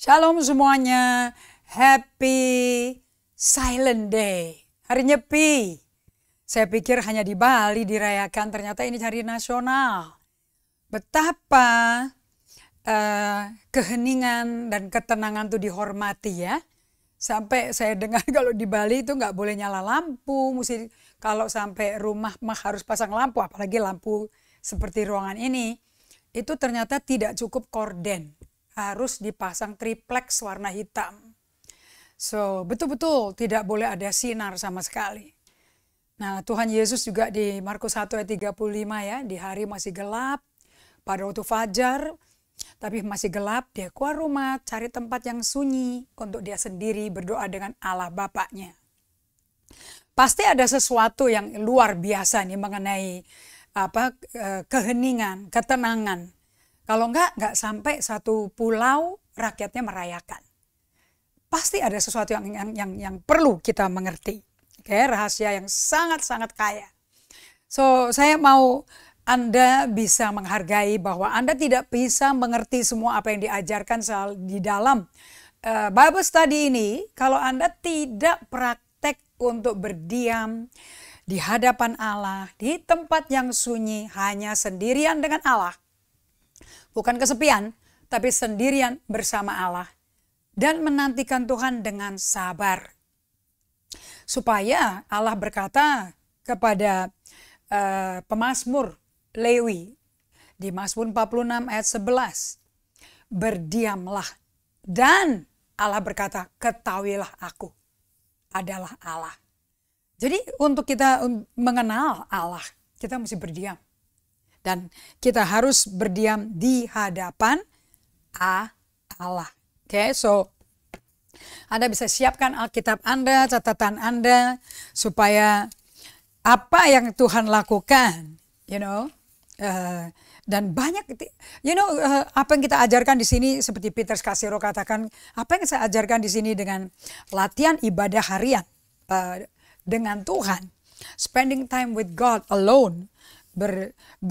Shalom semuanya, happy silent day, hari nyepi. Saya pikir hanya di Bali dirayakan, ternyata ini hari nasional. Betapa keheningan dan ketenangan itu dihormati ya. Sampai saya dengar kalau di Bali itu nggak boleh nyala lampu, mesti kalau sampai rumah mah harus pasang lampu, apalagi lampu seperti ruangan ini. Itu ternyata tidak cukup korden. Harus dipasang triplex warna hitam. So, betul-betul tidak boleh ada sinar sama sekali. Nah, Tuhan Yesus juga di Markus 1 ayat 35 ya, di hari masih gelap, pada waktu fajar, tapi masih gelap, dia keluar rumah, cari tempat yang sunyi untuk dia sendiri berdoa dengan Allah Bapaknya. Pasti ada sesuatu yang luar biasa nih mengenai keheningan, ketenangan. Kalau nggak sampai satu pulau rakyatnya merayakan. Pasti ada sesuatu yang perlu kita mengerti. Oke, rahasia yang sangat-sangat kaya. So, saya mau Anda bisa menghargai bahwa Anda tidak bisa mengerti semua apa yang diajarkan di dalam Bible study ini kalau Anda tidak praktek untuk berdiam di hadapan Allah, di tempat yang sunyi, hanya sendirian dengan Allah. Bukan kesepian, tapi sendirian bersama Allah. Dan menantikan Tuhan dengan sabar. Supaya Allah berkata kepada pemazmur Lewi di Mazmur 46 ayat 11. Berdiamlah. Dan Allah berkata, ketahuilah aku adalah Allah. Jadi untuk kita mengenal Allah, kita mesti berdiam. Dan kita harus berdiam di hadapan Allah. Oke, so Anda bisa siapkan Alkitab Anda, catatan Anda, supaya apa yang Tuhan lakukan, dan banyak, apa yang kita ajarkan di sini seperti Peter Scarsero katakan, apa yang saya ajarkan di sini dengan latihan ibadah harian dengan Tuhan, spending time with God alone.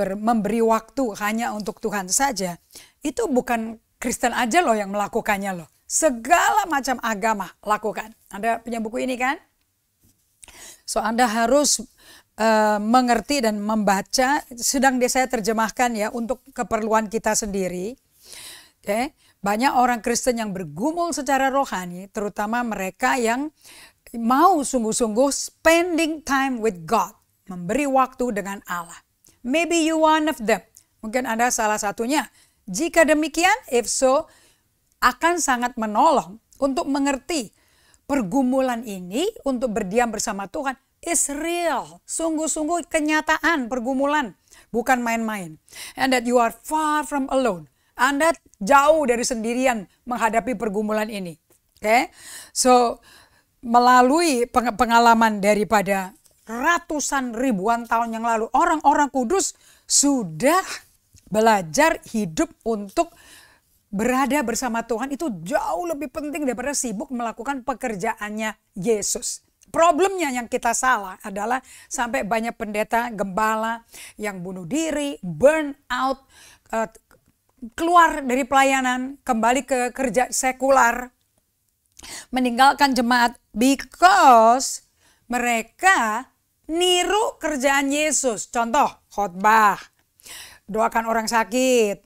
Memberi waktu hanya untuk Tuhan saja, itu bukan Kristen aja loh yang melakukannya loh. Segala macam agama lakukan. Anda punya buku ini kan? So Anda harus mengerti dan membaca. Sedang saya terjemahkan ya untuk keperluan kita sendiri. Okay? Banyak orang Kristen yang bergumul secara rohani, terutama mereka yang mau sungguh-sungguh spending time with God, memberi waktu dengan Allah. Maybe you one of them. Mungkin Anda salah satunya. Jika demikian, if so, akan sangat menolong untuk mengerti pergumulan ini untuk berdiam bersama Tuhan is real. Sungguh-sungguh kenyataan pergumulan, bukan main-main. And that you are far from alone. Anda jauh dari sendirian menghadapi pergumulan ini. Okay? So, melalui pengalaman daripada ratusan ribuan tahun yang lalu, orang-orang kudus sudah belajar hidup untuk berada bersama Tuhan. Itu jauh lebih penting daripada sibuk melakukan pekerjaannya Yesus. Problemnya yang kita salah adalah sampai banyak pendeta, gembala yang bunuh diri, burn out, keluar dari pelayanan, kembali ke kerja sekular, meninggalkan jemaat because mereka niru kerjaan Yesus. Contoh, khotbah, doakan orang sakit,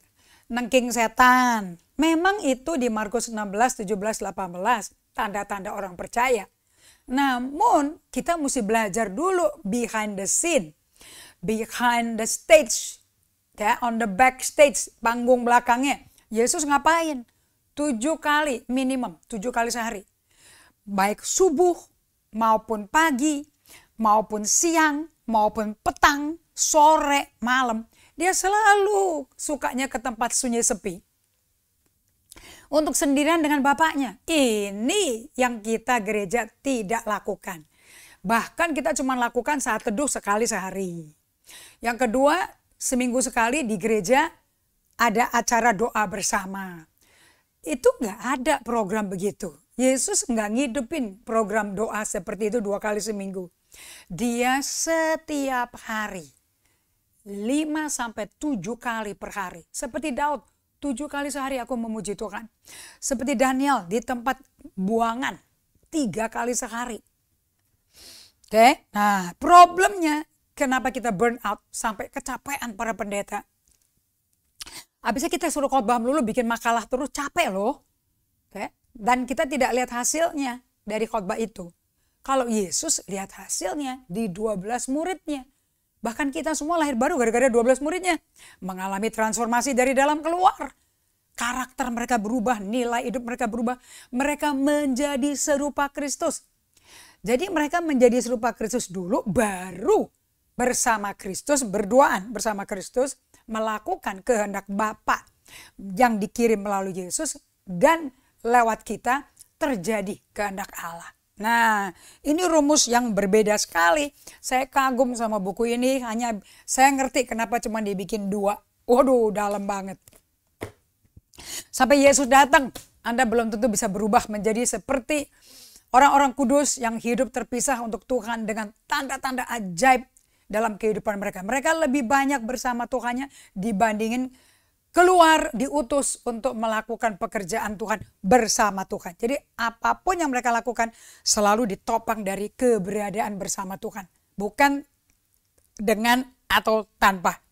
nengking setan. Memang itu di Markus 16, 17, 18, tanda-tanda orang percaya. Namun kita mesti belajar dulu behind the scene, behind the stage, on the backstage, panggung belakangnya. Yesus ngapain? 7 kali minimum, 7 kali sehari. Baik subuh maupun pagi, maupun siang, maupun petang, sore, malam. Dia selalu sukanya ke tempat sunyi sepi. Untuk sendirian dengan Bapaknya. Ini yang kita gereja tidak lakukan. Bahkan kita cuma lakukan saat teduh sekali sehari. Yang kedua, seminggu sekali di gereja ada acara doa bersama. Itu nggak ada program begitu. Yesus nggak ngidupin program doa seperti itu 2 kali seminggu. Dia setiap hari 5-7 kali per hari. Seperti Daud 7 kali sehari aku memuji Tuhan. Seperti Daniel di tempat buangan 3 kali sehari. Oke, nah problemnya kenapa kita burn out sampai kecapean para pendeta. Habisnya kita suruh khotbah melulu, bikin makalah terus, capek loh. Oke? Dan kita tidak lihat hasilnya dari khotbah itu. Kalau Yesus lihat hasilnya di 12 muridnya. Bahkan kita semua lahir baru gara-gara 12 muridnya. Mengalami transformasi dari dalam keluar. Karakter mereka berubah, nilai hidup mereka berubah. Mereka menjadi serupa Kristus. Jadi mereka menjadi serupa Kristus dulu, baru bersama Kristus, berduaan bersama Kristus, melakukan kehendak Bapa yang dikirim melalui Yesus, dan lewat kita terjadi kehendak Allah. Nah, ini rumus yang berbeda sekali. Saya kagum sama buku ini, hanya saya ngerti kenapa cuma dibikin 2. Waduh, dalam banget. Sampai Yesus datang, Anda belum tentu bisa berubah menjadi seperti orang-orang kudus yang hidup terpisah untuk Tuhan dengan tanda-tanda ajaib dalam kehidupan mereka. Mereka lebih banyak bersama Tuhannya dibandingin keluar diutus untuk melakukan pekerjaan Tuhan bersama Tuhan. Jadi apapun yang mereka lakukan selalu ditopang dari keberadaan bersama Tuhan. Bukan dengan atau tanpa.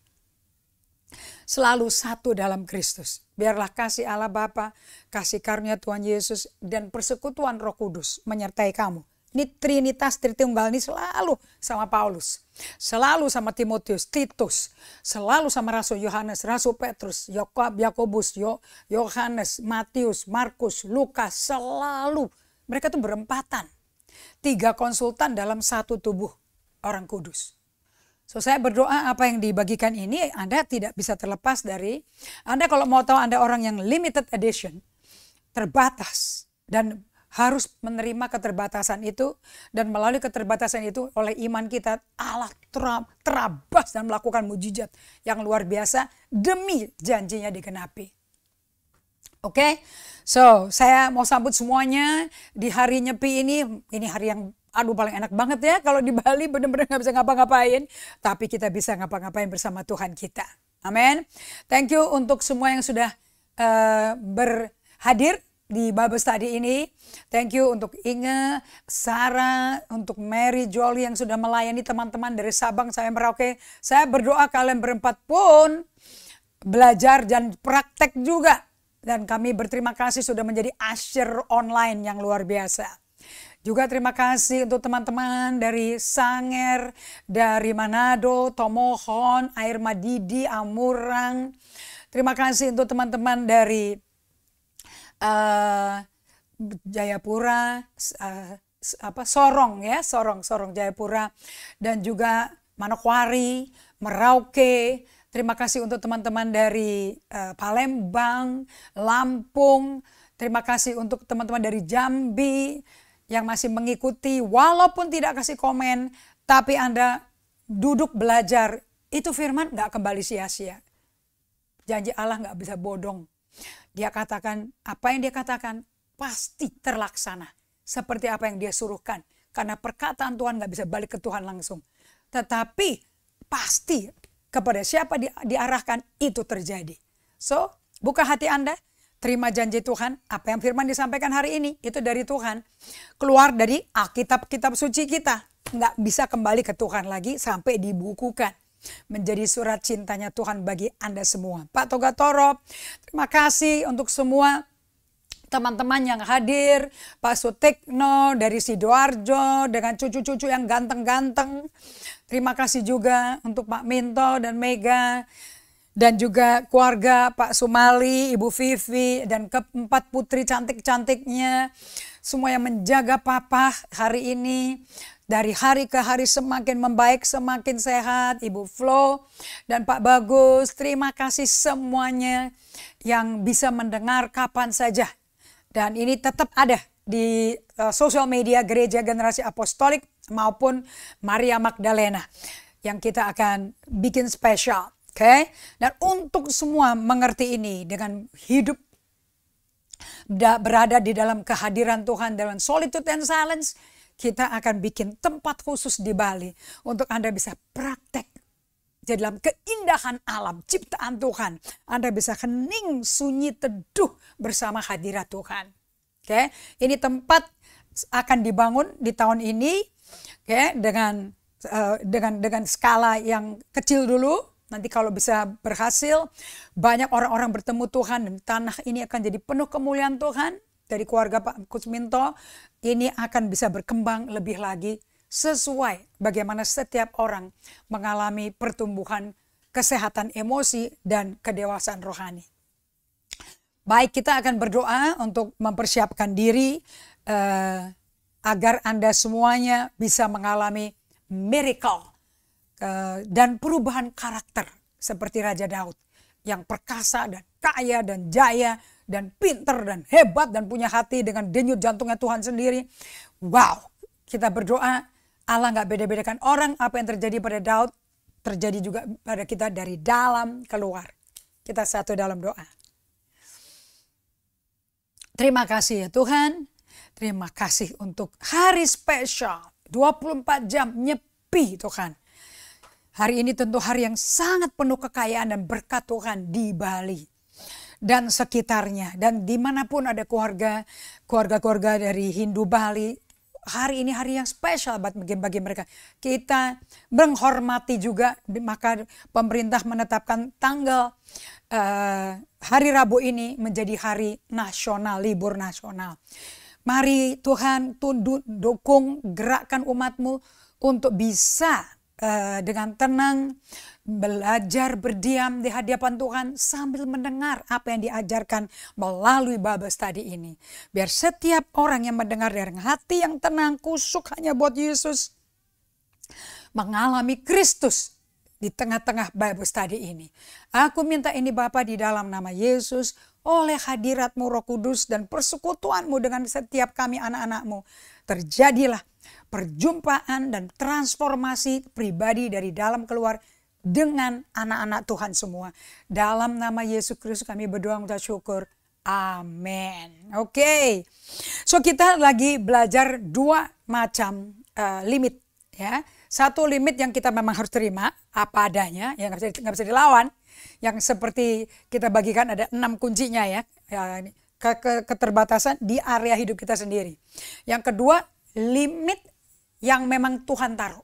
Selalu satu dalam Kristus. Biarlah kasih Allah Bapa, kasih karunia Tuhan Yesus, dan persekutuan Roh Kudus menyertai kamu. Ini Trinitas Tritunggal ini selalu sama Paulus, selalu sama Timotius, Titus, selalu sama Rasul Yohanes, Rasul Petrus, Yakobus, Yohanes, Matius, Markus, Lukas, selalu. Mereka tuh berempatan. 3 konsultan dalam satu tubuh orang kudus. So saya berdoa apa yang dibagikan ini Anda tidak bisa terlepas dari, Anda kalau mau tahu Anda orang yang limited edition, terbatas, dan harus menerima keterbatasan itu, dan melalui keterbatasan itu oleh iman kita Allah terabas dan melakukan mujizat yang luar biasa demi janjinya digenapi. Oke, so saya mau sambut semuanya di hari Nyepi ini hari yang paling enak banget ya. Kalau di Bali benar-benar gak bisa ngapa-ngapain, tapi kita bisa ngapa-ngapain bersama Tuhan kita. Amin. Thank you untuk semua yang sudah berhadir di Bible Study ini. Thank you untuk Inge, Sarah, untuk Mary, Jolie yang sudah melayani teman-teman dari Sabang sampai Merauke. Saya berdoa kalian berempat pun belajar dan praktek juga. Dan kami berterima kasih sudah menjadi usher online yang luar biasa. Juga terima kasih untuk teman-teman dari Sanger, dari Manado, Tomohon, Air Madidi, Amurang. Terima kasih untuk teman-teman dari Jayapura, Sorong Jayapura, dan juga Manokwari, Merauke. Terima kasih untuk teman-teman dari Palembang, Lampung. Terima kasih untuk teman-teman dari Jambi yang masih mengikuti, walaupun tidak kasih komen, tapi Anda duduk belajar. Itu firman gak kembali sia-sia. Janji Allah gak bisa bodong. Dia katakan, apa yang dia katakan pasti terlaksana. Seperti apa yang dia suruhkan. Karena perkataan Tuhan gak bisa balik ke Tuhan langsung. Tetapi pasti kepada siapa diarahkan itu terjadi. So, buka hati Anda. Terima janji Tuhan. Apa yang firman disampaikan hari ini itu dari Tuhan. Keluar dari Alkitab-kitab suci kita. Gak bisa kembali ke Tuhan lagi sampai dibukukan. Menjadi surat cintanya Tuhan bagi Anda semua. Pak Toga Toro, terima kasih untuk semua teman-teman yang hadir. Pak Sutekno dari Sidoarjo dengan cucu-cucu yang ganteng-ganteng. Terima kasih juga untuk Pak Minto dan Mega. Dan juga keluarga Pak Sumali, Ibu Vivi, dan keempat putri cantik-cantiknya. Semua yang menjaga Papa hari ini. Dari hari ke hari semakin membaik, semakin sehat. Ibu Flo dan Pak Bagus, terima kasih semuanya yang bisa mendengar kapan saja. Dan ini tetap ada di sosial media Gereja Generasi Apostolik maupun Maria Magdalena yang kita akan bikin spesial. Oke? Dan untuk semua mengerti ini dengan hidup berada di dalam kehadiran Tuhan dalam solitude and silence, kita akan bikin tempat khusus di Bali untuk Anda bisa praktek Jadi dalam keindahan alam, ciptaan Tuhan, Anda bisa hening, sunyi, teduh bersama hadirat Tuhan. Oke, ini tempat akan dibangun di tahun ini, oke, dengan skala yang kecil dulu. Nanti kalau bisa berhasil, banyak orang-orang bertemu Tuhan dan tanah ini akan jadi penuh kemuliaan Tuhan. Dari keluarga Pak Kusminto, ini akan bisa berkembang lebih lagi sesuai bagaimana setiap orang mengalami pertumbuhan kesehatan emosi dan kedewasaan rohani. Baik, kita akan berdoa untuk mempersiapkan diri agar Anda semuanya bisa mengalami miracle dan perubahan karakter seperti Raja Daud yang perkasa dan kaya dan jaya dan pinter dan hebat dan punya hati dengan denyut jantungnya Tuhan sendiri. Wow, kita berdoa Allah nggak beda-bedakan orang. Apa yang terjadi pada Daud terjadi juga pada kita dari dalam keluar. Kita satu dalam doa. Terima kasih ya Tuhan. Terima kasih untuk hari spesial 24 jam nyepi Tuhan. Hari ini tentu hari yang sangat penuh kekayaan dan berkat Tuhan di Bali dan sekitarnya. Dan dimanapun ada keluarga dari Hindu Bali. Hari ini hari yang spesial bagi mereka. Kita menghormati juga, maka pemerintah menetapkan tanggal hari Rabu ini menjadi hari nasional, libur nasional. Mari Tuhan dukung, gerakkan umatmu untuk bisa dengan tenang belajar berdiam di hadapan Tuhan sambil mendengar apa yang diajarkan melalui Bible study ini. Biar setiap orang yang mendengar dari hati yang tenang, kusuk hanya buat Yesus, mengalami Kristus di tengah-tengah Bible study ini. Aku minta ini Bapa di dalam nama Yesus, oleh hadirat-Mu Roh Kudus dan persekutuan-Mu dengan setiap kami anak-anak-Mu. Terjadilah perjumpaan dan transformasi pribadi dari dalam keluar dengan anak-anak Tuhan semua. Dalam nama Yesus Kristus kami berdoa mengucap syukur. Amin. Oke. So kita lagi belajar dua macam limit ya. Satu limit yang kita memang harus terima apa adanya, yang nggak bisa dilawan. Yang seperti kita bagikan ada 6 kuncinya ya. Keterbatasan di area hidup kita sendiri. Yang kedua, limit yang memang Tuhan taruh.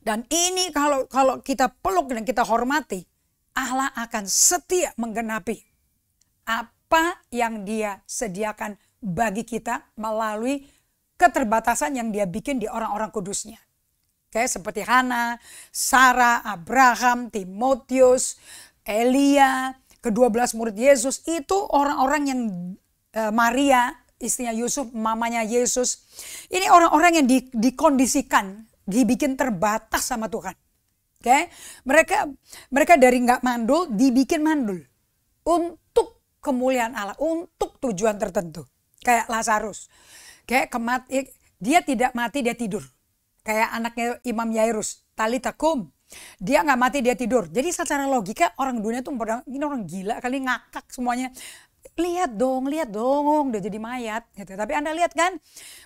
Dan ini kalau kita peluk dan kita hormati, Allah akan setia menggenapi apa yang Dia sediakan bagi kita melalui keterbatasan yang Dia bikin di orang-orang kudusnya. Oke, seperti Hana, Sarah, Abraham, Timotius, Elia, ke-12 murid Yesus, itu orang-orang yang Maria, istrinya Yusuf, mamanya Yesus. Ini orang-orang yang dikondisikan, dibikin terbatas sama Tuhan. Oke, mereka dari nggak mandul dibikin mandul untuk kemuliaan Allah, untuk tujuan tertentu. Kayak Lazarus. Oke, dia tidak mati, dia tidur. Kayak anaknya Imam Yairus, Talita kum. Dia nggak mati, dia tidur. Jadi secara logika orang dunia tuh ini orang gila kali, ngakak semuanya. Lihat dong, dia jadi mayat. Gitu. Tapi Anda lihat kan,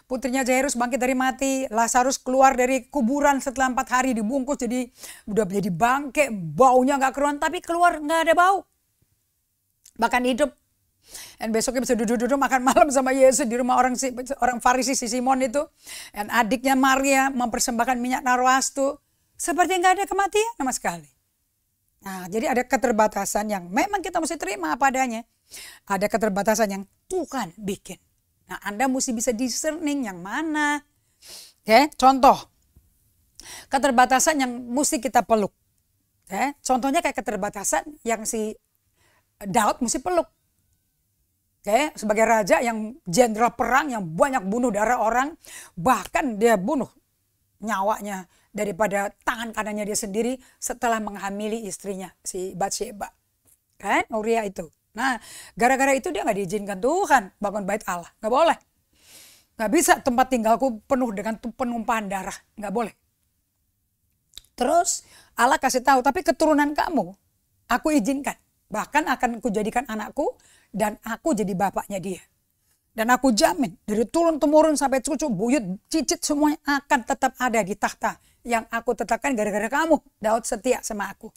putrinya Jairus bangkit dari mati, Lazarus keluar dari kuburan setelah 4 hari dibungkus, udah jadi bangke, baunya nggak keruan, tapi keluar nggak ada bau. Bahkan hidup. Dan besoknya bisa duduk-duduk makan malam sama Yesus di rumah orang Farisi si Simon itu. Dan adiknya Maria mempersembahkan minyak narwastu. Seperti nggak ada kematian sama sekali. Nah, jadi ada keterbatasan yang memang kita mesti terima apa adanya. Ada keterbatasan yang Tuhan bikin. Nah, Anda mesti bisa discerning yang mana. Oke, contoh. Keterbatasan yang mesti kita peluk. Oke, contohnya kayak keterbatasan yang si Daud mesti peluk. Oke, sebagai raja yang jenderal perang yang banyak bunuh darah orang, bahkan dia bunuh nyawanya daripada tangan kanannya dia sendiri setelah menghamili istrinya si Batsheba. Kan, Uria itu. Nah, gara-gara itu dia nggak diizinkan Tuhan bangun bait Allah, nggak boleh. Nggak bisa tempat tinggalku penuh dengan penumpahan darah, nggak boleh. Terus Allah kasih tahu, tapi keturunan kamu aku izinkan. Bahkan akan kujadikan anakku dan aku jadi bapaknya dia. Dan aku jamin dari turun-temurun sampai cucu, buyut, cicit semuanya akan tetap ada di tahta yang aku tetapkan gara-gara kamu. Daud setia sama aku.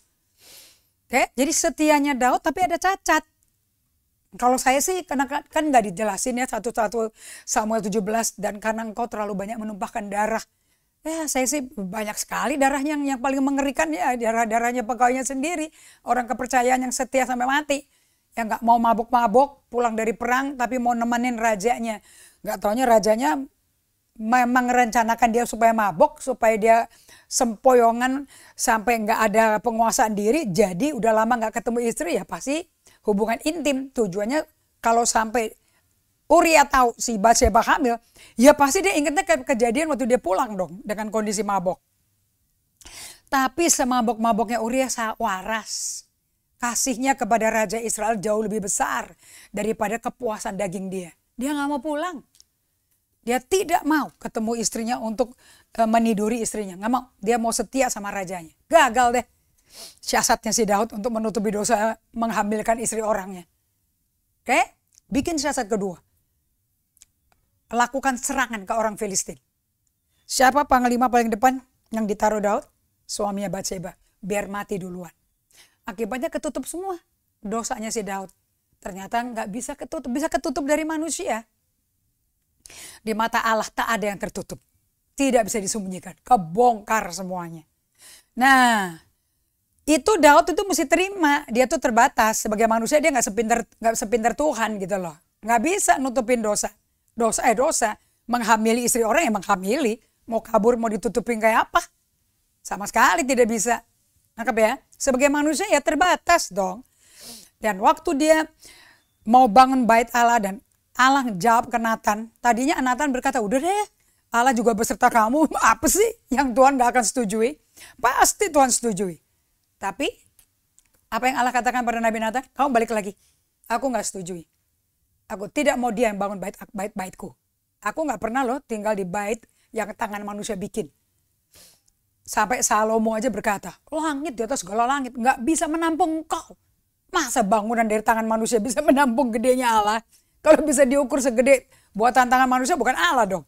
Oke, jadi setianya Daud tapi ada cacat. Kalau saya sih karena kan nggak dijelasin ya 1 Samuel 17 dan karena engkau terlalu banyak menumpahkan darah. Ya saya sih banyak sekali darahnya yang paling mengerikan ya darahnya pegawainya sendiri. Orang kepercayaan yang setia sampai mati. Yang nggak mau mabuk-mabuk pulang dari perang tapi mau nemenin rajanya. Nggak taunya rajanya memang rencanakan dia supaya mabuk, supaya dia sempoyongan sampai nggak ada penguasaan diri. Jadi udah lama nggak ketemu istri ya pasti hubungan intim. Tujuannya kalau sampai Uria tahu si Batseba hamil, ya pasti dia ingatnya kejadian waktu dia pulang dong dengan kondisi mabok. Tapi semabok-maboknya Uria waras. Kasihnya kepada Raja Israel jauh lebih besar daripada kepuasan daging dia. Dia nggak mau pulang. Dia tidak mau ketemu istrinya untuk meniduri istrinya. Nggak mau. Dia mau setia sama rajanya. Gagal deh siasatnya si Daud untuk menutupi dosa menghamilkan istri orangnya. Oke? Bikin siasat kedua. Lakukan serangan ke orang Filistin. Siapa panglima paling depan yang ditaruh Daud? Suaminya Batseba. Biar mati duluan. Akibatnya ketutup semua dosanya si Daud. Ternyata nggak bisa ketutup. Bisa ketutup dari manusia. Di mata Allah tak ada yang tertutup. Tidak bisa disembunyikan. Kebongkar semuanya. Nah, itu Daud itu mesti terima. Dia tuh terbatas. Sebagai manusia dia nggak sepinter Tuhan gitu loh. Nggak bisa nutupin dosa. Dosa. Menghamili istri orang yang menghamili. Mau kabur mau ditutupin kayak apa? Sama sekali tidak bisa. Nangkep ya? Sebagai manusia ya terbatas dong. Dan waktu dia mau bangun bait Allah dan Allah jawab ke Nathan. Tadinya Nathan berkata, udah deh Allah juga beserta kamu. Apa sih yang Tuhan gak akan setujui? Pasti Tuhan setujui. Tapi apa yang Allah katakan pada Nabi Nathan? Kamu balik lagi. Aku gak setujui. Aku tidak mau dia yang bangun bait-baitku. Aku gak pernah loh tinggal di bait yang tangan manusia bikin. Sampai Salomo aja berkata, langit di atas segala langit gak bisa menampung engkau. Masa bangunan dari tangan manusia bisa menampung gedenya Allah? Kalau bisa diukur segede buatan tangan manusia bukan Allah dong.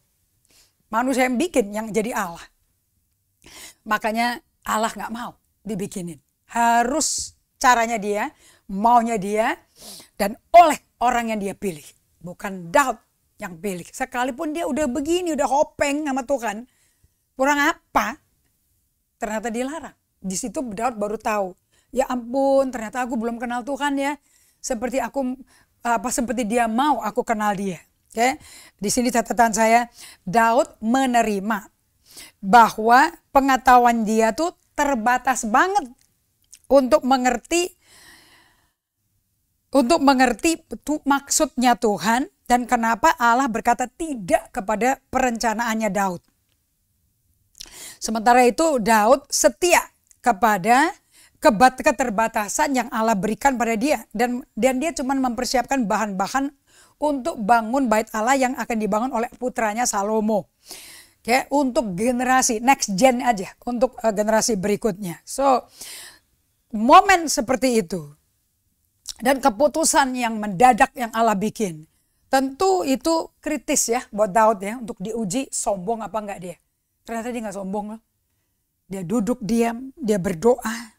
Manusia yang bikin yang jadi Allah. Makanya Allah gak mau dibikinin. Harus caranya dia, maunya dia, dan oleh orang yang dia pilih. Bukan Daud yang pilih. Sekalipun dia udah begini, udah hopeng sama Tuhan. Kurang apa? Ternyata dilarang. Di situ Daud baru tahu. Ya ampun, ternyata aku belum kenal Tuhan ya. Seperti dia mau aku kenal dia. Oke. Di sini catatan saya, Daud menerima bahwa pengetahuan dia tuh terbatas banget untuk mengerti maksudnya Tuhan dan kenapa Allah berkata tidak kepada perencanaannya Daud. Sementara itu Daud setia kepada keterbatasan yang Allah berikan pada dia. Dan dia cuma mempersiapkan bahan-bahan untuk bangun bait Allah yang akan dibangun oleh putranya Salomo. Oke, untuk generasi next gen aja, untuk generasi berikutnya. So, momen seperti itu dan keputusan yang mendadak yang Allah bikin, tentu itu kritis ya buat Daud ya, untuk diuji sombong apa enggak dia. Ternyata dia gak sombong loh. Dia duduk diam, dia berdoa.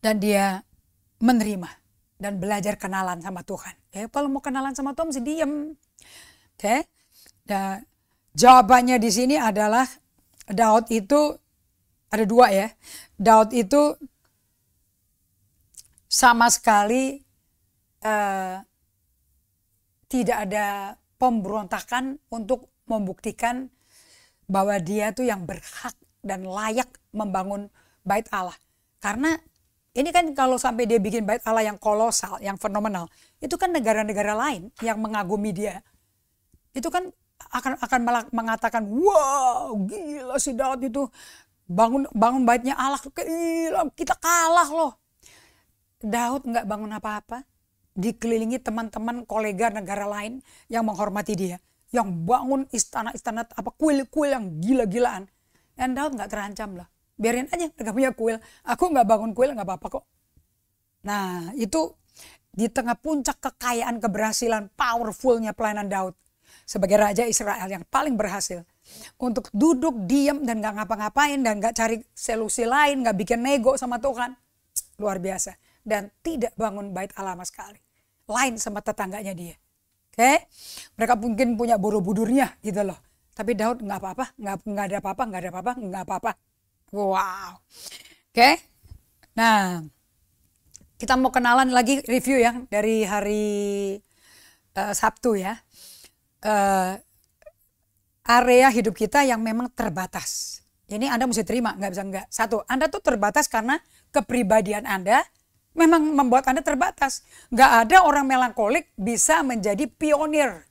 Dan dia menerima dan belajar kenalan sama Tuhan. Kalau mau kenalan sama Tuhan mesti diam. Oke. Dan jawabannya di sini adalah Daud itu ada dua ya. Daud itu sama sekali tidak ada pemberontakan untuk membuktikan bahwa dia tuh yang berhak dan layak membangun bait Allah. Karena ini kan kalau sampai dia bikin bait Allah yang kolosal, yang fenomenal, itu kan negara-negara lain yang mengagumi dia. Itu kan akan mengatakan, wow gila si Daud itu bangun baitnya Allah, gila kita kalah loh. Daud nggak bangun apa-apa, dikelilingi teman-teman kolega negara lain yang menghormati dia. Yang bangun istana-istana kuil-kuil yang gila-gilaan. Dan Daud gak terancam lah. Biarin aja mereka punya kuil. Aku gak bangun kuil gak apa-apa kok. Nah itu di tengah puncak kekayaan, keberhasilan, powerfulnya pelayanan Daud. Sebagai Raja Israel yang paling berhasil. untuk duduk diam dan gak ngapa-ngapain dan gak cari solusi lain, gak bikin nego sama Tuhan. Luar biasa. Dan tidak bangun bait Allah sama sekali. Lain sama tetangganya dia. Oke, mereka mungkin punya Borobudurnya gitu loh. Tapi Daud nggak apa-apa, nggak ada apa-apa, nggak ada apa-apa, nggak apa-apa. Wow. Oke, nah kita mau kenalan lagi review ya dari hari Sabtu ya. Area hidup kita yang memang terbatas. Ini Anda mesti terima, nggak bisa nggak. Satu, Anda tuh terbatas karena kepribadian Anda memang membuat Anda terbatas. Nggak ada orang melankolik bisa menjadi pionir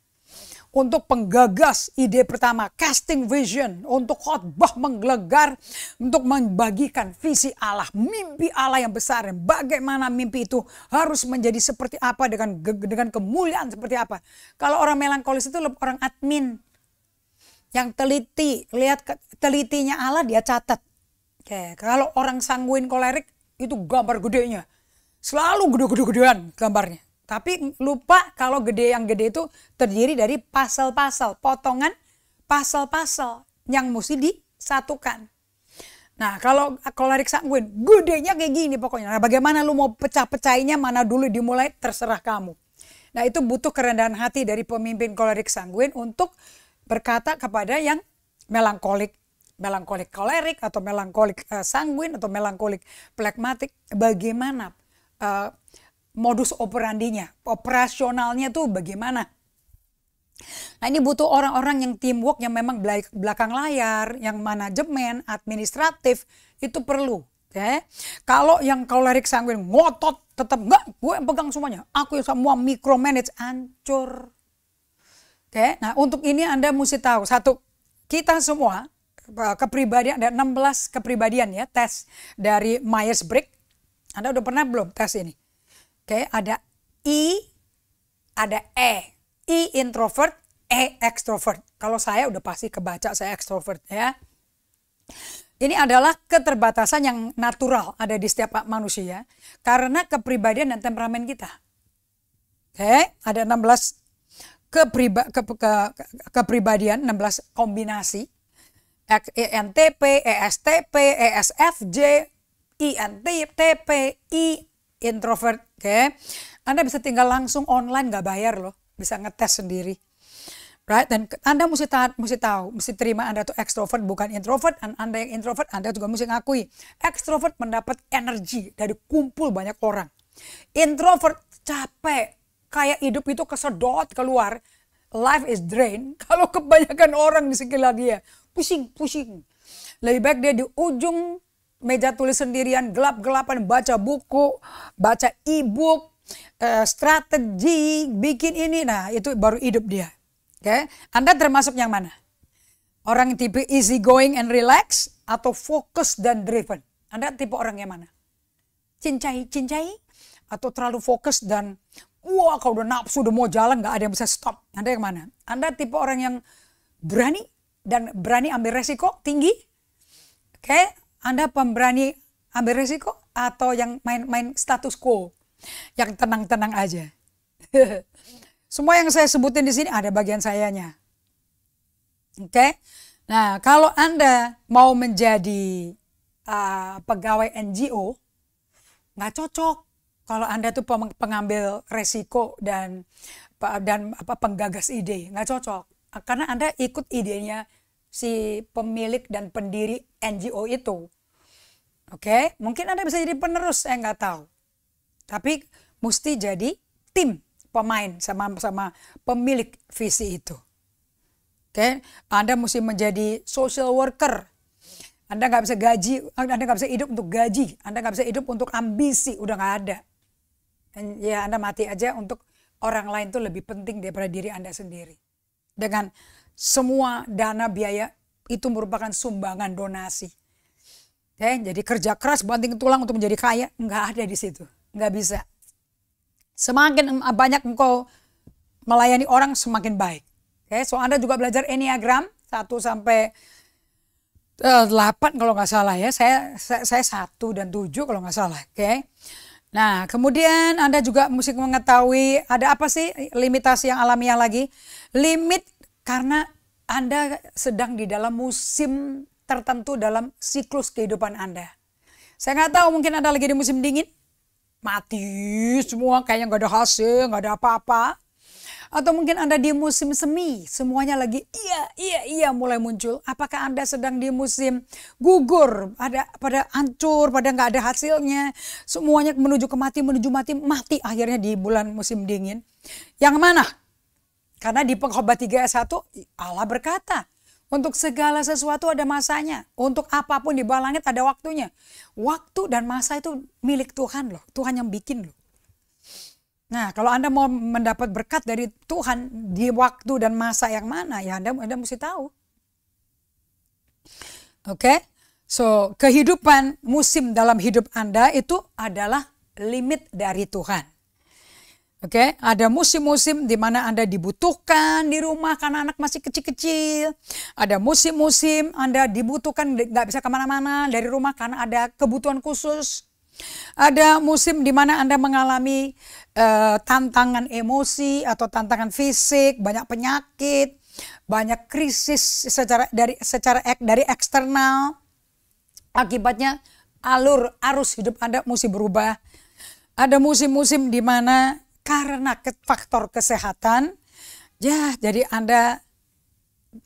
untuk penggagas ide pertama, casting vision, untuk khotbah menggelegar, untuk membagikan visi Allah, mimpi Allah yang besar. Bagaimana mimpi itu harus menjadi seperti apa dengan kemuliaan seperti apa. Kalau orang melankolis itu orang admin yang teliti, lihat telitinya Allah dia catat. Oke, kalau orang sanguin kolerik itu gambar gedenya. Selalu gede-gedean gambarnya. Tapi lupa kalau yang gede itu terdiri dari pasal-pasal, potongan pasal-pasal yang mesti disatukan. Nah kalau kolerik sanguin, gedenya kayak gini pokoknya. Nah, bagaimana lu mau pecah-pecahinnya, mana dulu dimulai, terserah kamu. Nah itu butuh kerendahan hati dari pemimpin kolerik sanguin untuk berkata kepada yang melankolik. Melankolik kolerik atau melankolik sanguin atau melankolik plekmatik. Bagaimana modus operandinya, operasionalnya tuh bagaimana. Nah ini butuh orang-orang yang teamwork, yang memang belakang layar, yang manajemen, administratif, itu perlu. Okay? Kalau yang kolerik sanguin ngotot, tetap enggak, gue yang pegang semuanya. Aku yang semua micromanage, hancur. Okay? Nah untuk ini Anda mesti tahu, satu, kita semua, kepribadian, ada 16 kepribadian ya, tes dari Myers-Briggs. Anda udah pernah belum tes ini? Oke, ada I, ada E. I introvert, E extrovert. Kalau saya udah pasti kebaca saya extrovert ya. Ini adalah keterbatasan yang natural ada di setiap manusia karena kepribadian dan temperamen kita. Oke, ada 16 kepribadian, 16 kombinasi. ENTP, ESTP, ESFJ, INTP, I introvert. Oke. Anda bisa tinggal langsung online, nggak bayar loh, bisa ngetes sendiri. Right? Dan Anda mesti tahu, mesti terima Anda tuh extrovert bukan introvert. Dan Anda yang introvert, Anda juga mesti ngakui. Extrovert mendapat energi dari kumpul banyak orang. Introvert capek, kayak hidup itu kesedot keluar. Life is drain kalau kebanyakan orang di sekitar dia. Pusing. Lebih baik dia di ujung meja tulis sendirian, gelap-gelapan, baca buku, baca e-book, strategi, bikin ini. Nah itu baru hidup dia. Okay? Anda termasuk yang mana? Orang tipe easy going and relax atau fokus dan driven? Anda tipe orang yang mana? Cincai atau terlalu fokus dan wah kalau udah nafsu udah mau jalan gak ada yang bisa stop. Anda yang mana? Anda tipe orang yang berani dan berani ambil resiko tinggi? Oke, Anda pemberani ambil resiko atau yang main status quo? Yang tenang-tenang aja. Semua yang saya sebutin di sini ada bagian sayanya. Oke. Nah, kalau Anda mau menjadi pegawai NGO, nggak cocok. Kalau Anda tuh pengambil resiko dan penggagas ide, nggak cocok. Karena Anda ikut idenya si pemilik dan pendiri NGO itu. Oke, mungkin Anda bisa jadi penerus, saya nggak tahu. Tapi mesti jadi tim pemain sama pemilik visi itu. Oke, Anda mesti menjadi social worker. Anda nggak bisa Anda nggak bisa hidup untuk gaji. Anda nggak bisa hidup untuk ambisi, udah nggak ada. Dan ya Anda mati aja untuk orang lain itu lebih penting daripada diri Anda sendiri. Dengan semua dana biaya itu merupakan sumbangan donasi. Oke, jadi kerja keras banting tulang untuk menjadi kaya, nggak ada di situ, nggak bisa. Semakin banyak engkau melayani orang, semakin baik. Oke, so Anda juga belajar Enneagram 1 sampai 8 kalau nggak salah ya. Saya 1 dan 7 kalau nggak salah. Oke. Nah, kemudian Anda juga mesti mengetahui ada apa sih limitasi yang alamiah lagi? Limit karena Anda sedang di dalam musim tertentu dalam siklus kehidupan Anda. Saya nggak tahu, mungkin Anda lagi di musim dingin, mati semua, kayaknya nggak ada hasil, nggak ada apa-apa. Atau mungkin Anda di musim semi, semuanya lagi iya mulai muncul. Apakah Anda sedang di musim gugur, pada hancur, pada nggak ada hasilnya, semuanya menuju ke mati akhirnya di bulan musim dingin. Yang mana? Karena di Pengkhotbah 3 ayat 1 Allah berkata, untuk segala sesuatu ada masanya, untuk apapun di bawah langit ada waktunya. Waktu dan masa itu milik Tuhan loh, Tuhan yang bikin loh. Nah, kalau Anda mau mendapat berkat dari Tuhan di waktu dan masa yang mana, ya Anda mesti tahu. Oke? So, kehidupan musim dalam hidup Anda itu adalah limit dari Tuhan. Oke? Ada musim-musim di mana Anda dibutuhkan di rumah karena anak masih kecil-kecil. Ada musim-musim Anda dibutuhkan nggak bisa kemana-mana dari rumah karena ada kebutuhan khusus. Ada musim di mana Anda mengalami tantangan emosi atau tantangan fisik, banyak penyakit, banyak krisis dari eksternal. Akibatnya arus hidup Anda mesti berubah. Ada musim-musim di mana karena faktor kesehatan, ya jadi Anda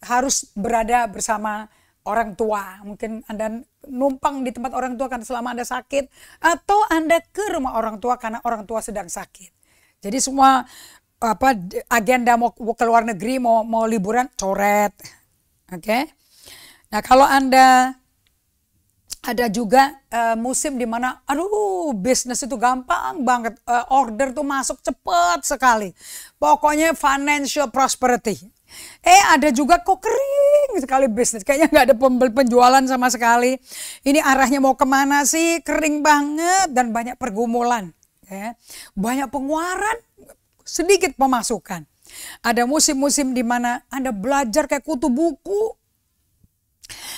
harus berada bersama orang tua. Mungkin Anda numpang di tempat orang tua karena selama Anda sakit, atau Anda ke rumah orang tua karena orang tua sedang sakit. Jadi semua agenda mau ke luar negeri, mau liburan, coret. Oke. Nah, kalau Anda ada juga musim di mana bisnis itu gampang banget, order tuh masuk cepat sekali. Pokoknya financial prosperity. Ada juga kok kering sekali bisnis. Kayaknya nggak ada penjualan sama sekali. Ini arahnya mau kemana sih? Kering banget dan banyak pergumulan. Banyak pengeluaran, sedikit pemasukan. Ada musim-musim di mana Anda belajar kayak kutu buku.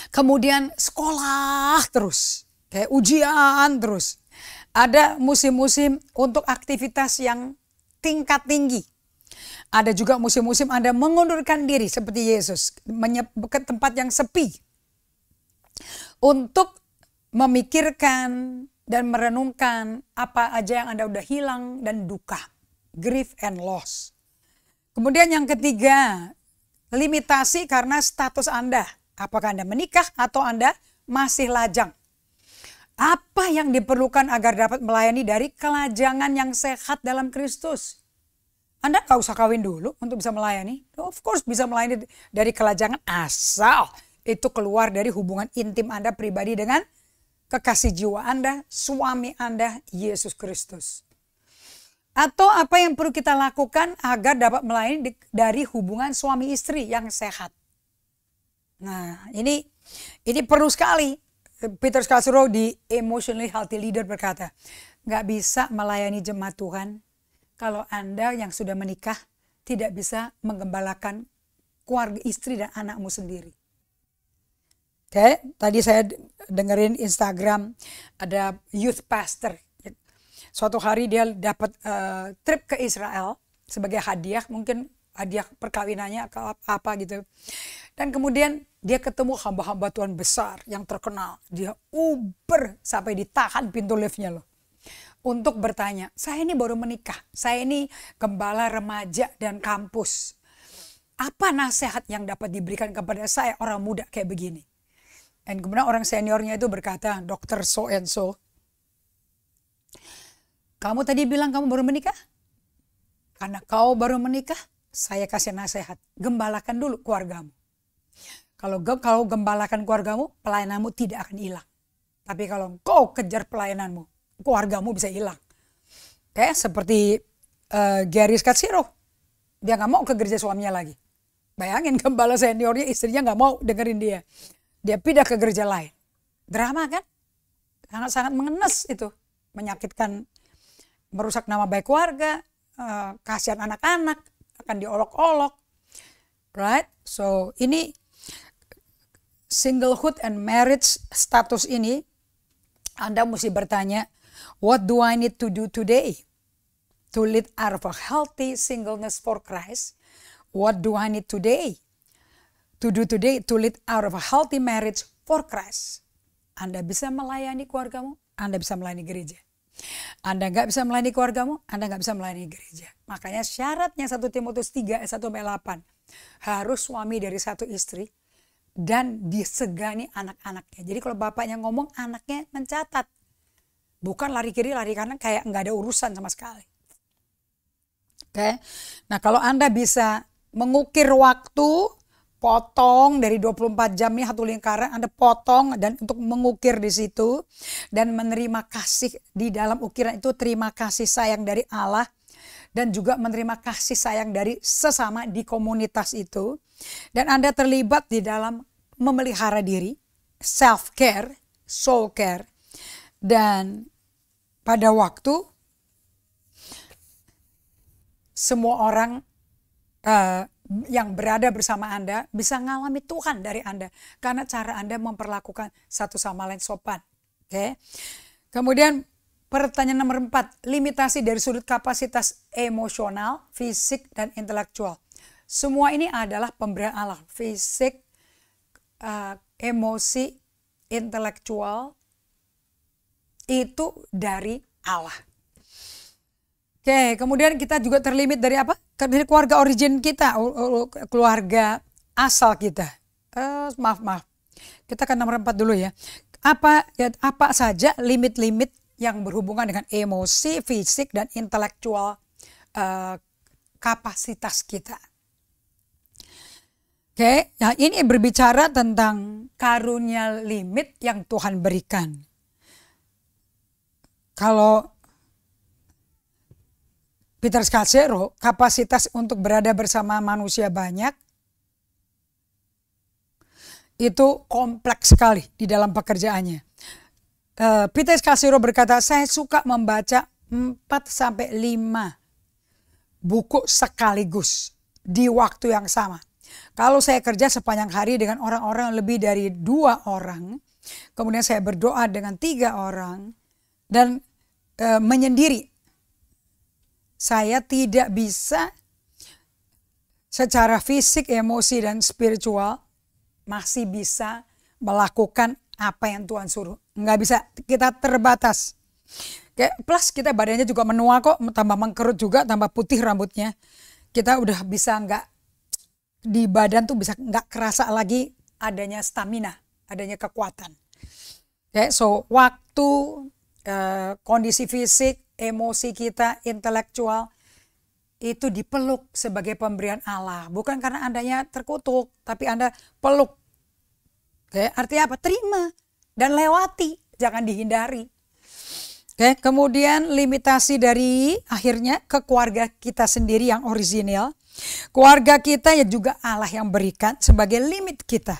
Kemudian sekolah terus. Kayak ujian terus. Ada musim-musim untuk aktivitas yang tingkat tinggi. Ada juga musim-musim Anda mengundurkan diri seperti Yesus ke tempat yang sepi untuk memikirkan dan merenungkan apa aja yang Anda udah hilang dan duka, grief and loss. Kemudian yang ketiga, limitasi karena status Anda. Apakah Anda menikah atau Anda masih lajang? Apa yang diperlukan agar dapat melayani dari kelajangan yang sehat dalam Kristus? Anda gak usah kawin dulu untuk bisa melayani. Of course bisa melayani dari kelajangan asal itu keluar dari hubungan intim Anda pribadi dengan kekasih jiwa Anda, suami Anda, Yesus Kristus. Atau apa yang perlu kita lakukan agar dapat melayani dari hubungan suami istri yang sehat. Nah, ini perlu sekali. Peter Scarsero di Emotionally Healthy Leader berkata, gak bisa melayani jemaat Tuhan kalau Anda yang sudah menikah tidak bisa menggembalakan keluarga istri dan anakmu sendiri. Oke, tadi saya dengerin Instagram ada youth pastor. Suatu hari dia dapat trip ke Israel sebagai hadiah, mungkin hadiah perkawinannya atau apa gitu. Dan kemudian dia ketemu hamba-hamba Tuhan besar yang terkenal. Dia Uber sampai ditahan pintu liftnya loh. Untuk bertanya, saya ini baru menikah, saya ini gembala remaja dan kampus. Apa nasihat yang dapat diberikan kepada saya orang muda kayak begini? Dan kemudian orang seniornya itu berkata, Dr. So and so, kamu tadi bilang kamu baru menikah? Karena kau baru menikah, saya kasih nasihat, gembalakan dulu keluargamu. Kalau gembalakan keluargamu, pelayananmu tidak akan hilang. Tapi kalau kau kejar pelayananmu, keluargamu bisa hilang. Seperti Gary Scarsero. Dia gak mau ke gereja suaminya lagi. Bayangin gembala seniornya, istrinya gak mau dengerin dia. Dia pindah ke gereja lain. Drama kan? Sangat-sangat mengenes itu. Menyakitkan, merusak nama baik keluarga. Kasihan anak-anak. Akan diolok-olok. Right? So ini singlehood and marriage status ini. Anda mesti bertanya, what do I need to do today to lead out of a healthy singleness for Christ? What do I need today to do today to lead out of a healthy marriage for Christ. Anda bisa melayani keluargamu, Anda bisa melayani gereja. Anda nggak bisa melayani keluargamu, Anda nggak bisa melayani gereja. Makanya syaratnya 1 Timotius 3 ayat 1-8 harus suami dari satu istri dan disegani anak-anaknya. Jadi kalau bapaknya ngomong, anaknya mencatat. Bukan lari kiri, lari kanan kayak nggak ada urusan sama sekali. Oke. Nah, kalau Anda bisa mengukir waktu, potong dari 24 jam ini satu lingkaran, Anda potong dan untuk mengukir di situ dan menerima kasih di dalam ukiran itu, terima kasih sayang dari Allah dan juga menerima kasih sayang dari sesama di komunitas itu, dan Anda terlibat di dalam memelihara diri, self care, soul care, dan pada waktu semua orang yang berada bersama Anda bisa mengalami Tuhan dari Anda karena cara Anda memperlakukan satu sama lain sopan. Oke. Kemudian pertanyaan nomor 4, limitasi dari sudut kapasitas emosional, fisik, dan intelektual. Semua ini adalah pemberian Allah. Fisik, emosi, intelektual itu dari Allah. Oke, kemudian kita juga terlimit dari apa? Dari keluarga origin kita, keluarga asal kita. Maaf. Kita ke nomor 4 dulu ya. Apa saja limit-limit yang berhubungan dengan emosi, fisik, dan intelektual kapasitas kita. Oke, nah ini berbicara tentang karunia limit yang Tuhan berikan. Kalau Peter Scazzero, kapasitas untuk berada bersama manusia banyak, itu kompleks sekali di dalam pekerjaannya. Peter Scazzero berkata, saya suka membaca 4-5 buku sekaligus di waktu yang sama. Kalau saya kerja sepanjang hari dengan orang-orang lebih dari 2 orang, kemudian saya berdoa dengan 3 orang, dan menyendiri, saya tidak bisa secara fisik, emosi, dan spiritual masih bisa melakukan apa yang Tuhan suruh. Nggak bisa, kita terbatas. Plus kita badannya juga menua kok, tambah mengkerut juga, tambah putih rambutnya. Kita udah bisa nggak, di badan tuh bisa nggak kerasa lagi adanya stamina, adanya kekuatan. So waktu, kondisi fisik, emosi kita, intelektual itu dipeluk sebagai pemberian Allah. Bukan karena Andanya terkutuk, tapi Anda peluk. Artinya apa? Terima dan lewati, jangan dihindari. Kemudian limitasi dari akhirnya ke keluarga kita sendiri yang orisinil. Keluarga kita ya juga Allah yang berikan sebagai limit kita.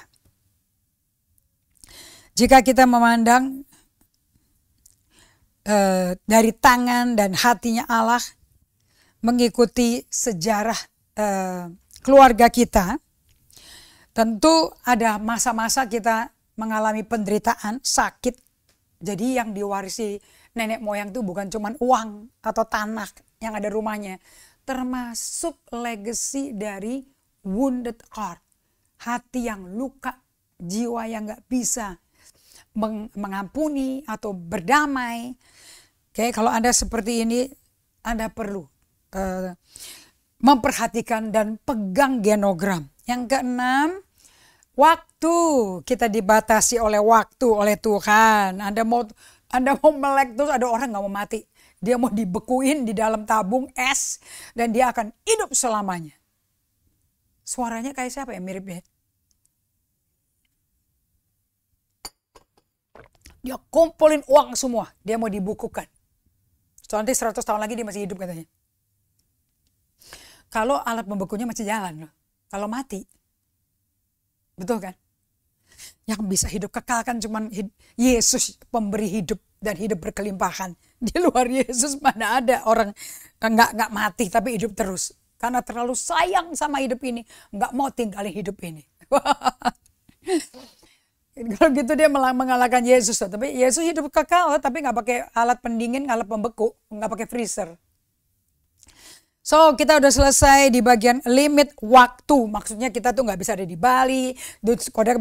Jika kita memandang dari tangan dan hatinya Allah, mengikuti sejarah keluarga kita, tentu ada masa-masa kita mengalami penderitaan, sakit. Jadi yang diwarisi nenek moyang itu bukan cuma uang atau tanah yang ada rumahnya, termasuk legacy dari wounded heart, hati yang luka, jiwa yang gak bisa mengampuni atau berdamai. Kalau Anda seperti ini, Anda perlu memperhatikan dan pegang genogram. Yang keenam, waktu. Kita dibatasi oleh waktu, oleh Tuhan. Anda mau melek terus, ada orang gak mau mati. Dia mau dibekuin di dalam tabung es dan dia akan hidup selamanya. Suaranya kayak siapa ya miripnya? Dia kumpulin uang semua, dia mau dibukukan. So, nanti 100 tahun lagi dia masih hidup katanya. Kalau alat pembekunya masih jalan loh. Kalau mati, betul kan? Yang bisa hidup kekal kan cuma Yesus, pemberi hidup dan hidup berkelimpahan. Di luar Yesus mana ada orang nggak mati tapi hidup terus. Karena terlalu sayang sama hidup ini, nggak mau tinggalin hidup ini. Kalau gitu dia mengalahkan Yesus. Tapi Yesus hidup kekal tapi nggak pakai alat pendingin, alat pembeku, nggak pakai freezer. So kita udah selesai di bagian limit waktu. Maksudnya kita tuh nggak bisa ada di Bali.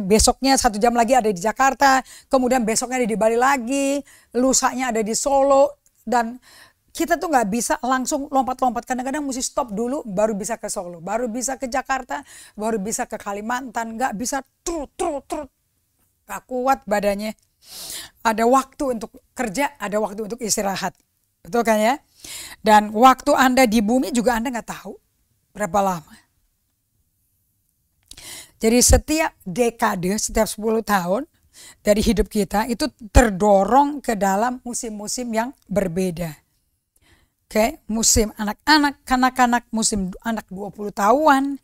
Besoknya 1 jam lagi ada di Jakarta. Kemudian besoknya ada di Bali lagi. Lusanya ada di Solo. Dan kita tuh nggak bisa langsung lompat-lompat. Kadang-kadang mesti stop dulu baru bisa ke Solo. Baru bisa ke Jakarta. Baru bisa ke Kalimantan. Nggak bisa trut. Gak kuat badannya. Ada waktu untuk kerja. Ada waktu untuk istirahat. Betul kan ya? Dan waktu Anda di bumi juga Anda nggak tahu berapa lama. Jadi setiap dekade, setiap 10 tahun dari hidup kita itu terdorong ke dalam musim-musim yang berbeda. Oke, musim anak-anak, kanak-kanak, musim anak 20 tahun,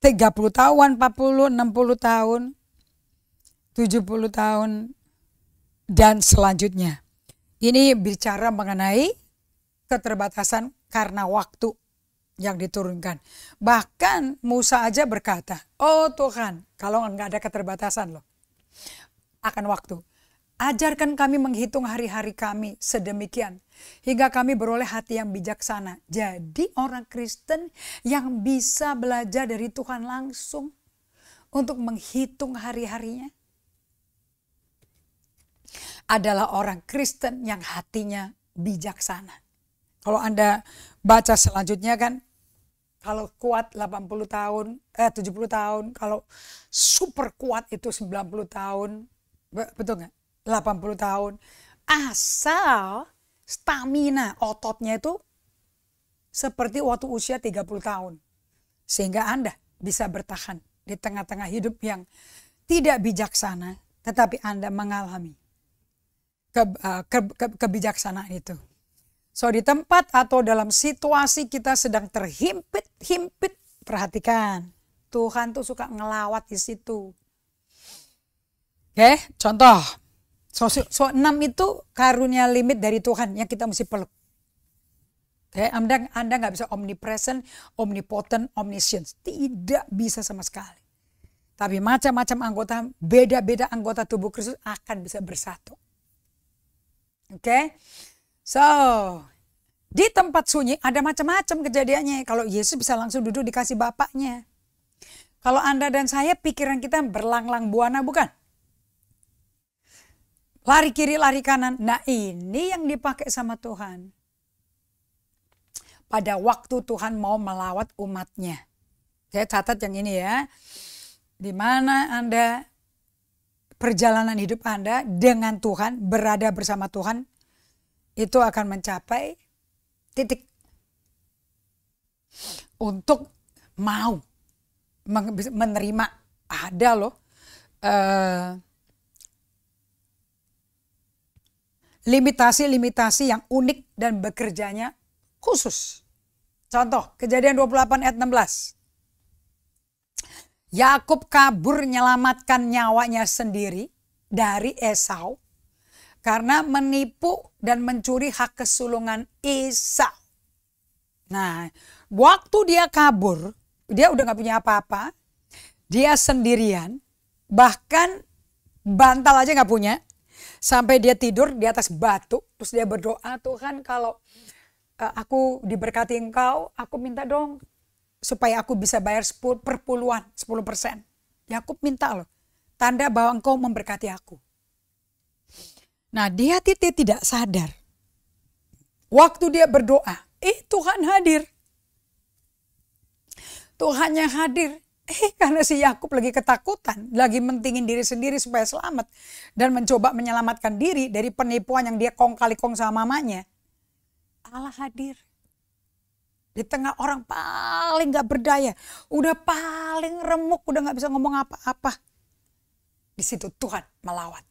30 tahun, 40, 60 tahun, 70 tahun, dan selanjutnya. Ini bicara mengenai keterbatasan karena waktu yang diturunkan. Bahkan Musa aja berkata, oh Tuhan, kalau nggak ada keterbatasan loh, akan waktu. Ajarkan kami menghitung hari-hari kami sedemikian, hingga kami beroleh hati yang bijaksana. Jadi orang Kristen yang bisa belajar dari Tuhan langsung untuk menghitung hari-harinya adalah orang Kristen yang hatinya bijaksana. Kalau Anda baca selanjutnya kan, kalau kuat 80 tahun, 70 tahun, kalau super kuat itu 90 tahun, betul nggak? 80 tahun. Asal stamina ototnya itu seperti waktu usia 30 tahun. Sehingga Anda bisa bertahan di tengah-tengah hidup yang tidak bijaksana, tetapi Anda mengalami kebijaksanaan itu. So di tempat atau dalam situasi kita sedang terhimpit, perhatikan. Tuhan tuh suka ngelawat di situ. Oke, contoh. So 6 itu karunia limit dari Tuhan yang kita mesti peluk. Oke, Anda nggak bisa omnipresent, omnipotent, omniscient. Tidak bisa sama sekali. Tapi macam-macam anggota, beda-beda anggota tubuh Kristus akan bisa bersatu. Oke, so di tempat sunyi ada macam-macam kejadiannya. Kalau Yesus bisa langsung duduk dikasih Bapaknya. Kalau Anda dan saya pikiran kita berlang-lang buana bukan? Lari kiri, lari kanan. Nah ini yang dipakai sama Tuhan. Pada waktu Tuhan mau melawat umatnya. Saya catat yang ini ya. Di mana Anda perjalanan hidup Anda dengan Tuhan, berada bersama Tuhan, itu akan mencapai titik untuk mau menerima. Ada loh limitasi-limitasi yang unik dan bekerjanya khusus. Contoh, Kejadian 28 ayat 16. Yakub kabur menyelamatkan nyawanya sendiri dari Esau karena menipu dan mencuri hak kesulungan Esau. Nah, waktu dia kabur, dia udah gak punya apa-apa. Dia sendirian, bahkan bantal aja gak punya. Sampai dia tidur di atas batu, terus dia berdoa, Tuhan kalau aku diberkati Engkau, aku minta dong supaya aku bisa bayar perpuluhan, 10%. Yakub minta loh, tanda bahwa Engkau memberkati aku. Nah dia tidak sadar. Waktu dia berdoa, Tuhan hadir. Tuhan yang hadir. Karena si Yakub lagi ketakutan, lagi mentingin diri sendiri supaya selamat. Dan mencoba menyelamatkan diri dari penipuan yang dia kong kali kong sama mamanya. Allah hadir. Di tengah orang paling gak berdaya. Udah paling remuk, udah gak bisa ngomong apa-apa. Di situ Tuhan melawat.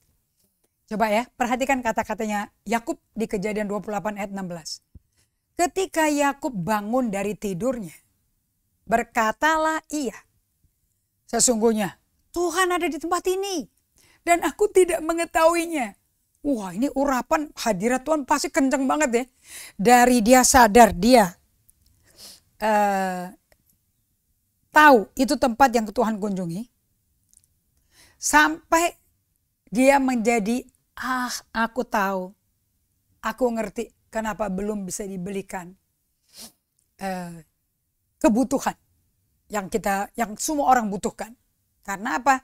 Coba ya, perhatikan kata-katanya Yakub di Kejadian 28 ayat 16. Ketika Yakub bangun dari tidurnya, berkatalah ia, sesungguhnya Tuhan ada di tempat ini dan aku tidak mengetahuinya. Wah, ini urapan hadirat Tuhan pasti kenceng banget ya. Dari dia sadar, dia tahu itu tempat yang Tuhan kunjungi. Sampai dia menjadi, aku tahu, aku ngerti kenapa belum bisa dibelikan eh, kebutuhan yang semua orang butuhkan. Karena apa?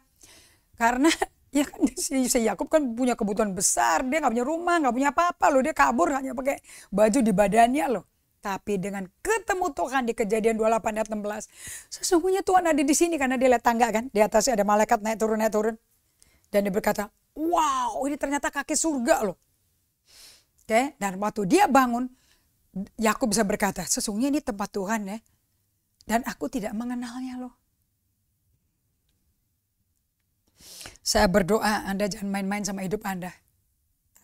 Karena ya kan si Yakub kan punya kebutuhan besar, dia nggak punya rumah, nggak punya apa-apa loh, dia kabur hanya pakai baju di badannya loh. Tapi dengan ketemu Tuhan di Kejadian 28 ayat 16, sesungguhnya Tuhan ada di sini karena dia lihat tangga kan, di atasnya ada malaikat naik turun. Dan dia berkata, wow, ini ternyata kaki surga loh. Oke, dan waktu dia bangun, Yakub bisa berkata, sesungguhnya ini tempat Tuhan ya. Dan aku tidak mengenalnya loh. Saya berdoa Anda jangan main-main sama hidup Anda.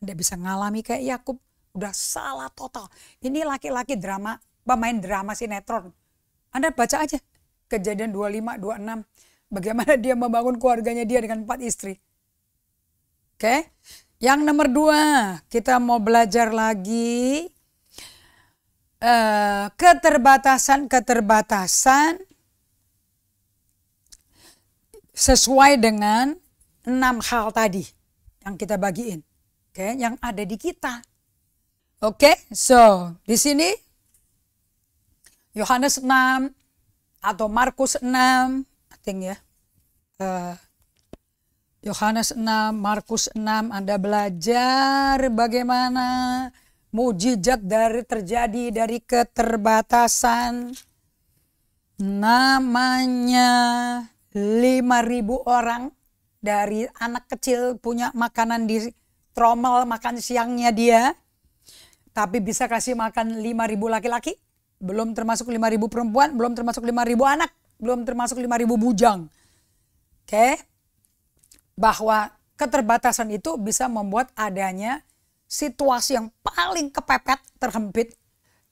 Anda bisa ngalami kayak Yakub, udah salah total. Ini laki-laki drama, pemain drama sinetron. Anda baca aja Kejadian 25, 26. Bagaimana dia membangun keluarganya dia dengan 4 istri. Oke. Yang nomor 2, kita mau belajar lagi keterbatasan sesuai dengan 6 hal tadi yang kita bagiin. Oke, yang ada di kita. Oke, so di sini Yohanes 6 atau Markus 6, I think ya. Yohanes 6, Markus 6, Anda belajar bagaimana mujizat terjadi dari keterbatasan. Namanya 5.000 orang dari anak kecil punya makanan di tromel makan siangnya dia. Tapi bisa kasih makan 5.000 laki-laki. Belum termasuk 5.000 perempuan, belum termasuk 5.000 anak, belum termasuk 5.000 bujang. Oke. Bahwa keterbatasan itu bisa membuat adanya situasi yang paling kepepet, terhempit,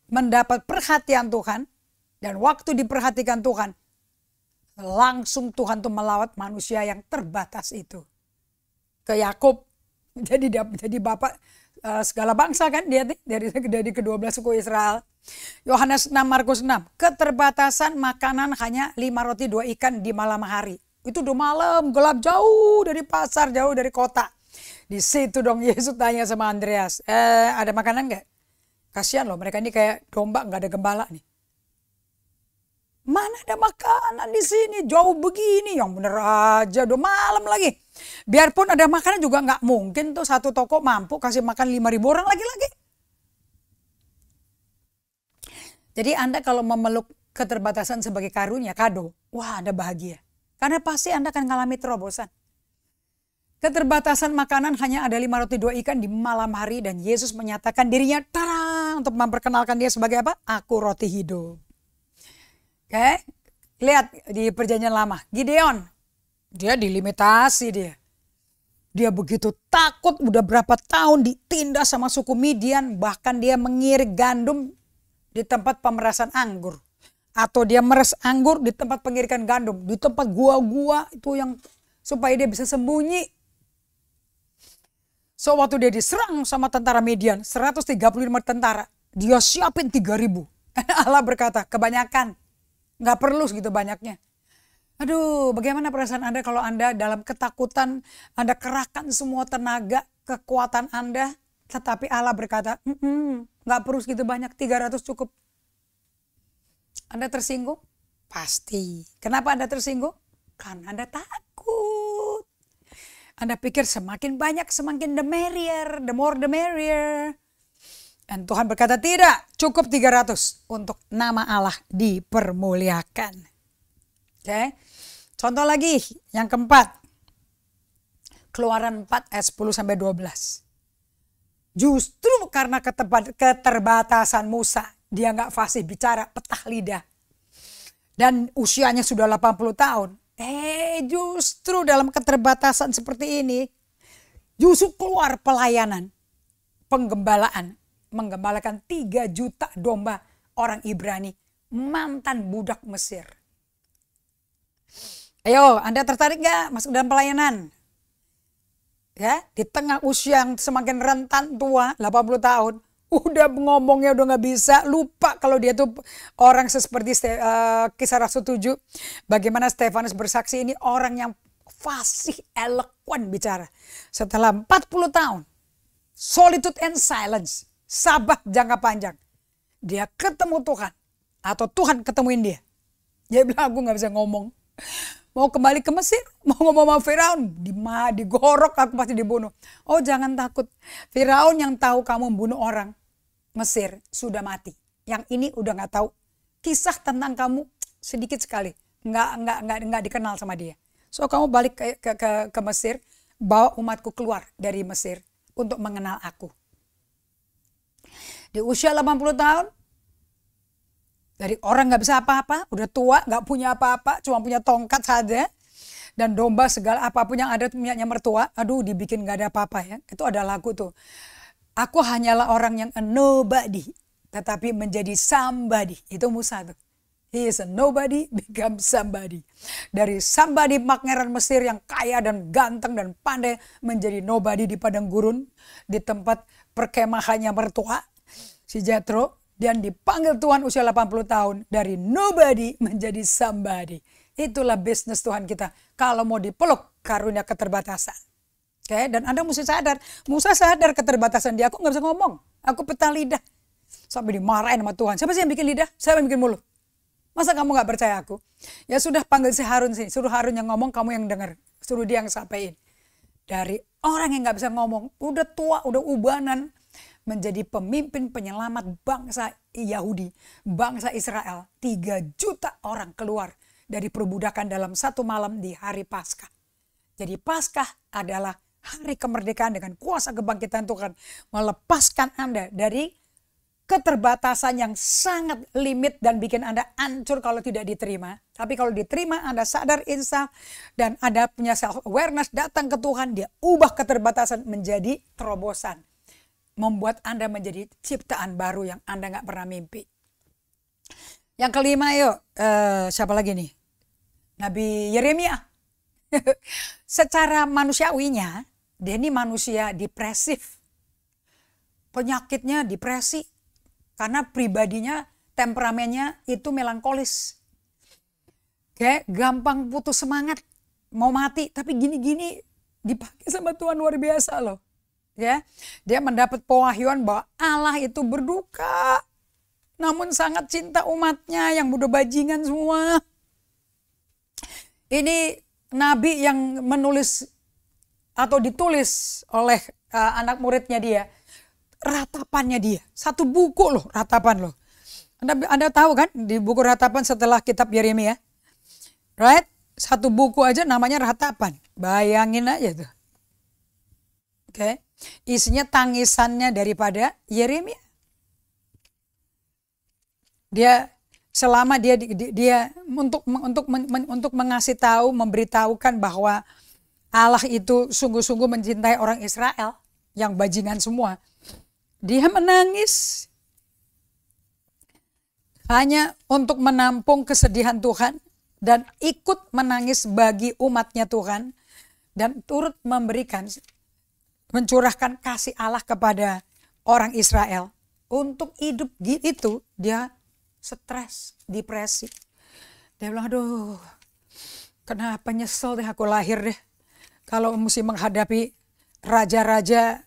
mendapat perhatian Tuhan, dan waktu diperhatikan Tuhan, langsung Tuhan tuh melawat manusia yang terbatas itu. Ke Yakub, jadi bapak segala bangsa kan dia dari ke-12 suku Israel. Yohanes 6, Markus 6, keterbatasan makanan hanya 5 roti 2 ikan di malam hari. Itu udah malam, gelap, jauh dari pasar, jauh dari kota. Di situ dong Yesus tanya sama Andreas, ada makanan nggak? Kasihan loh, mereka ini kayak domba nggak ada gembala nih. Mana ada makanan di sini, jauh begini, yang bener aja, udah malam lagi. Biarpun ada makanan juga nggak mungkin tuh satu toko mampu kasih makan 5.000 orang lagi-lagi. Jadi Anda kalau memeluk keterbatasan sebagai karunia, kado, wah Anda bahagia. Karena pasti Anda akan mengalami terobosan. Keterbatasan makanan hanya ada 5 roti 2 ikan di malam hari. Dan Yesus menyatakan dirinya tarang untuk memperkenalkan dia sebagai apa? Aku roti hidup. Oke, lihat di perjanjian lama. Gideon, dia dilimitasi dia. Dia begitu takut udah berapa tahun ditindas sama suku Midian. Bahkan dia mengirik gandum di tempat pemerasan anggur. Atau dia meres anggur di tempat pengirikan gandum. Di tempat gua-gua itu yang supaya dia bisa sembunyi. So waktu dia diserang sama tentara Midian, 135 tentara. Dia siapin 3.000. Allah berkata, kebanyakan. Gak perlu segitu banyaknya. Aduh, bagaimana perasaan Anda kalau Anda dalam ketakutan, Anda kerahkan semua tenaga, kekuatan Anda. Tetapi Allah berkata, gak perlu segitu banyak, 300 cukup. Anda tersinggung? Pasti. Kenapa Anda tersinggung? Karena Anda takut. Anda pikir semakin banyak, semakin the merrier, the more the merrier. Dan Tuhan berkata tidak, cukup 300 untuk nama Allah dipermuliakan. Oke. Contoh lagi, yang keempat. Keluaran 4 ayat 10-12. Justru karena keterbatasan Musa, dia gak fasih bicara, petah lidah. Dan usianya sudah 80 tahun. Justru dalam keterbatasan seperti ini, justru keluar pelayanan, penggembalaan. Menggembalakan 3 juta domba orang Ibrani, mantan budak Mesir. Ayo, Anda tertarik gak masuk dalam pelayanan? Ya, di tengah usia yang semakin rentan tua, 80 tahun. Udah ngomongnya udah gak bisa, lupa kalau dia tuh orang seperti Kisah Rasul 7. Bagaimana Stefanus bersaksi ini orang yang fasih, eloquent bicara. Setelah 40 tahun, solitude and silence, sabat jangka panjang. Dia ketemu Tuhan. Atau Tuhan ketemuin dia. Dia bilang, aku gak bisa ngomong. Mau kembali ke Mesir, mau ngomong sama Firaun, digorok, aku pasti dibunuh. Oh jangan takut, Firaun yang tahu kamu membunuh orang Mesir sudah mati. Yang ini udah gak tahu. Kisah tentang kamu sedikit sekali, nggak dikenal sama dia. So kamu balik ke Mesir, bawa umatku keluar dari Mesir untuk mengenal aku. Di usia 80 tahun, dari orang gak bisa apa-apa, udah tua, gak punya apa-apa, cuma punya tongkat saja. Dan domba segala apapun yang ada punyanya mertua, aduh dibikin gak ada apa-apa ya. Itu ada lagu tuh. Aku hanyalah orang yang a nobody, tetapi menjadi somebody. Itu Musa tuh. He is a nobody, become somebody. Dari somebody pangeran Mesir yang kaya dan ganteng dan pandai, menjadi nobody di padang gurun, di tempat perkemahannya mertua, si Jethro. Dan dipanggil Tuhan usia 80 tahun. Dari nobody menjadi somebody. Itulah bisnis Tuhan kita. Kalau mau dipeluk karunia keterbatasan. Oke, dan Anda mesti sadar. Musa sadar keterbatasan dia. Aku gak bisa ngomong. Aku peta lidah. Sampai dimarahin sama Tuhan. Siapa sih yang bikin lidah? Siapa yang bikin mulut? Masa kamu gak percaya aku? Ya sudah, panggil si Harun sih. Suruh Harun yang ngomong, kamu yang dengar. Suruh dia yang sampaikan. Dari orang yang gak bisa ngomong. Udah tua, udah ubanan. Menjadi pemimpin penyelamat bangsa Yahudi, bangsa Israel. 3 juta orang keluar dari perbudakan dalam satu malam di hari Paskah. Jadi Paskah adalah hari kemerdekaan dengan kuasa kebangkitan Tuhan. Melepaskan Anda dari keterbatasan yang sangat limit dan bikin Anda hancur kalau tidak diterima. Tapi kalau diterima, Anda sadar insaf dan Anda punya self awareness, datang ke Tuhan, dia ubah keterbatasan menjadi terobosan. Membuat Anda menjadi ciptaan baru yang Anda gak pernah mimpi. Yang kelima yuk, siapa lagi nih? Nabi Yeremia. Secara manusiawinya, dia ini manusia depresif. Penyakitnya depresi. Karena pribadinya, temperamennya itu melankolis. Kayak gampang putus semangat. Mau mati, tapi gini-gini dipakai sama Tuhan luar biasa loh. Ya, dia mendapat pewahyuan bahwa Allah itu berduka, namun sangat cinta umatnya yang udah bajingan semua. Ini nabi yang menulis atau ditulis oleh anak muridnya dia, ratapannya dia, satu buku loh, ratapan loh. Anda tahu kan di buku ratapan setelah kitab Yeremia, right? Satu buku aja namanya ratapan, bayangin aja tuh. Oke. Isinya tangisannya daripada Yeremia. Dia selama dia untuk mengasih tahu, memberitahukan bahwa Allah itu sungguh-sungguh mencintai orang Israel yang bajingan semua. Dia menangis hanya untuk menampung kesedihan Tuhan dan ikut menangis bagi umatnya Tuhan dan turut mencurahkan kasih Allah kepada orang Israel. Untuk hidup itu dia stres, depresi. Dia bilang, aduh kenapa nyesel deh aku lahir deh. Kalau mesti menghadapi raja-raja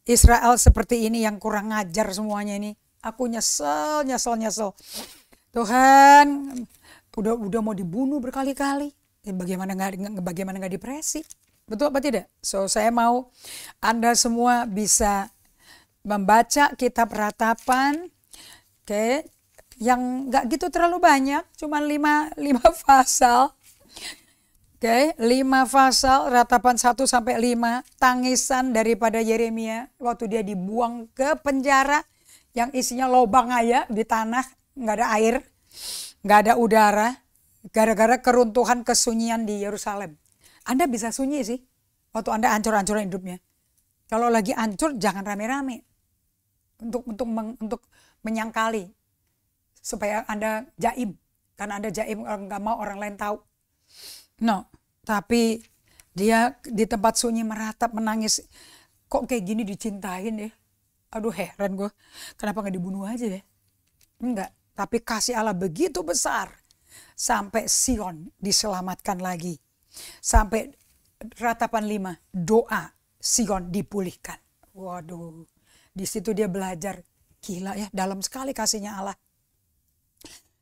Israel seperti ini yang kurang ngajar semuanya ini. Aku nyesel. Tuhan udah mau dibunuh berkali-kali. Bagaimana nggak depresi? Betul apa tidak? So saya mau Anda semua bisa membaca kitab ratapan, yang nggak gitu terlalu banyak, cuma 5 pasal. 5 pasal, ratapan 1 sampai 5, tangisan daripada Yeremia waktu dia dibuang ke penjara yang isinya lobang aja di tanah, nggak ada air, nggak ada udara, gara-gara keruntuhan kesunyian di Yerusalem. Anda bisa sunyi sih waktu Anda hancur-hancuran hidupnya. Kalau lagi hancur jangan rame-rame untuk menyangkali supaya Anda jaim, karena Anda jaim nggak mau orang lain tahu. No, tapi dia di tempat sunyi meratap menangis. Kok kayak gini dicintain ya? Aduh heran gue, kenapa nggak dibunuh aja ya? Enggak, tapi kasih Allah begitu besar sampai Sion diselamatkan lagi. Sampai ratapan 5, doa Sion dipulihkan. Waduh, di situ dia belajar, gila ya, dalam sekali kasihnya Allah.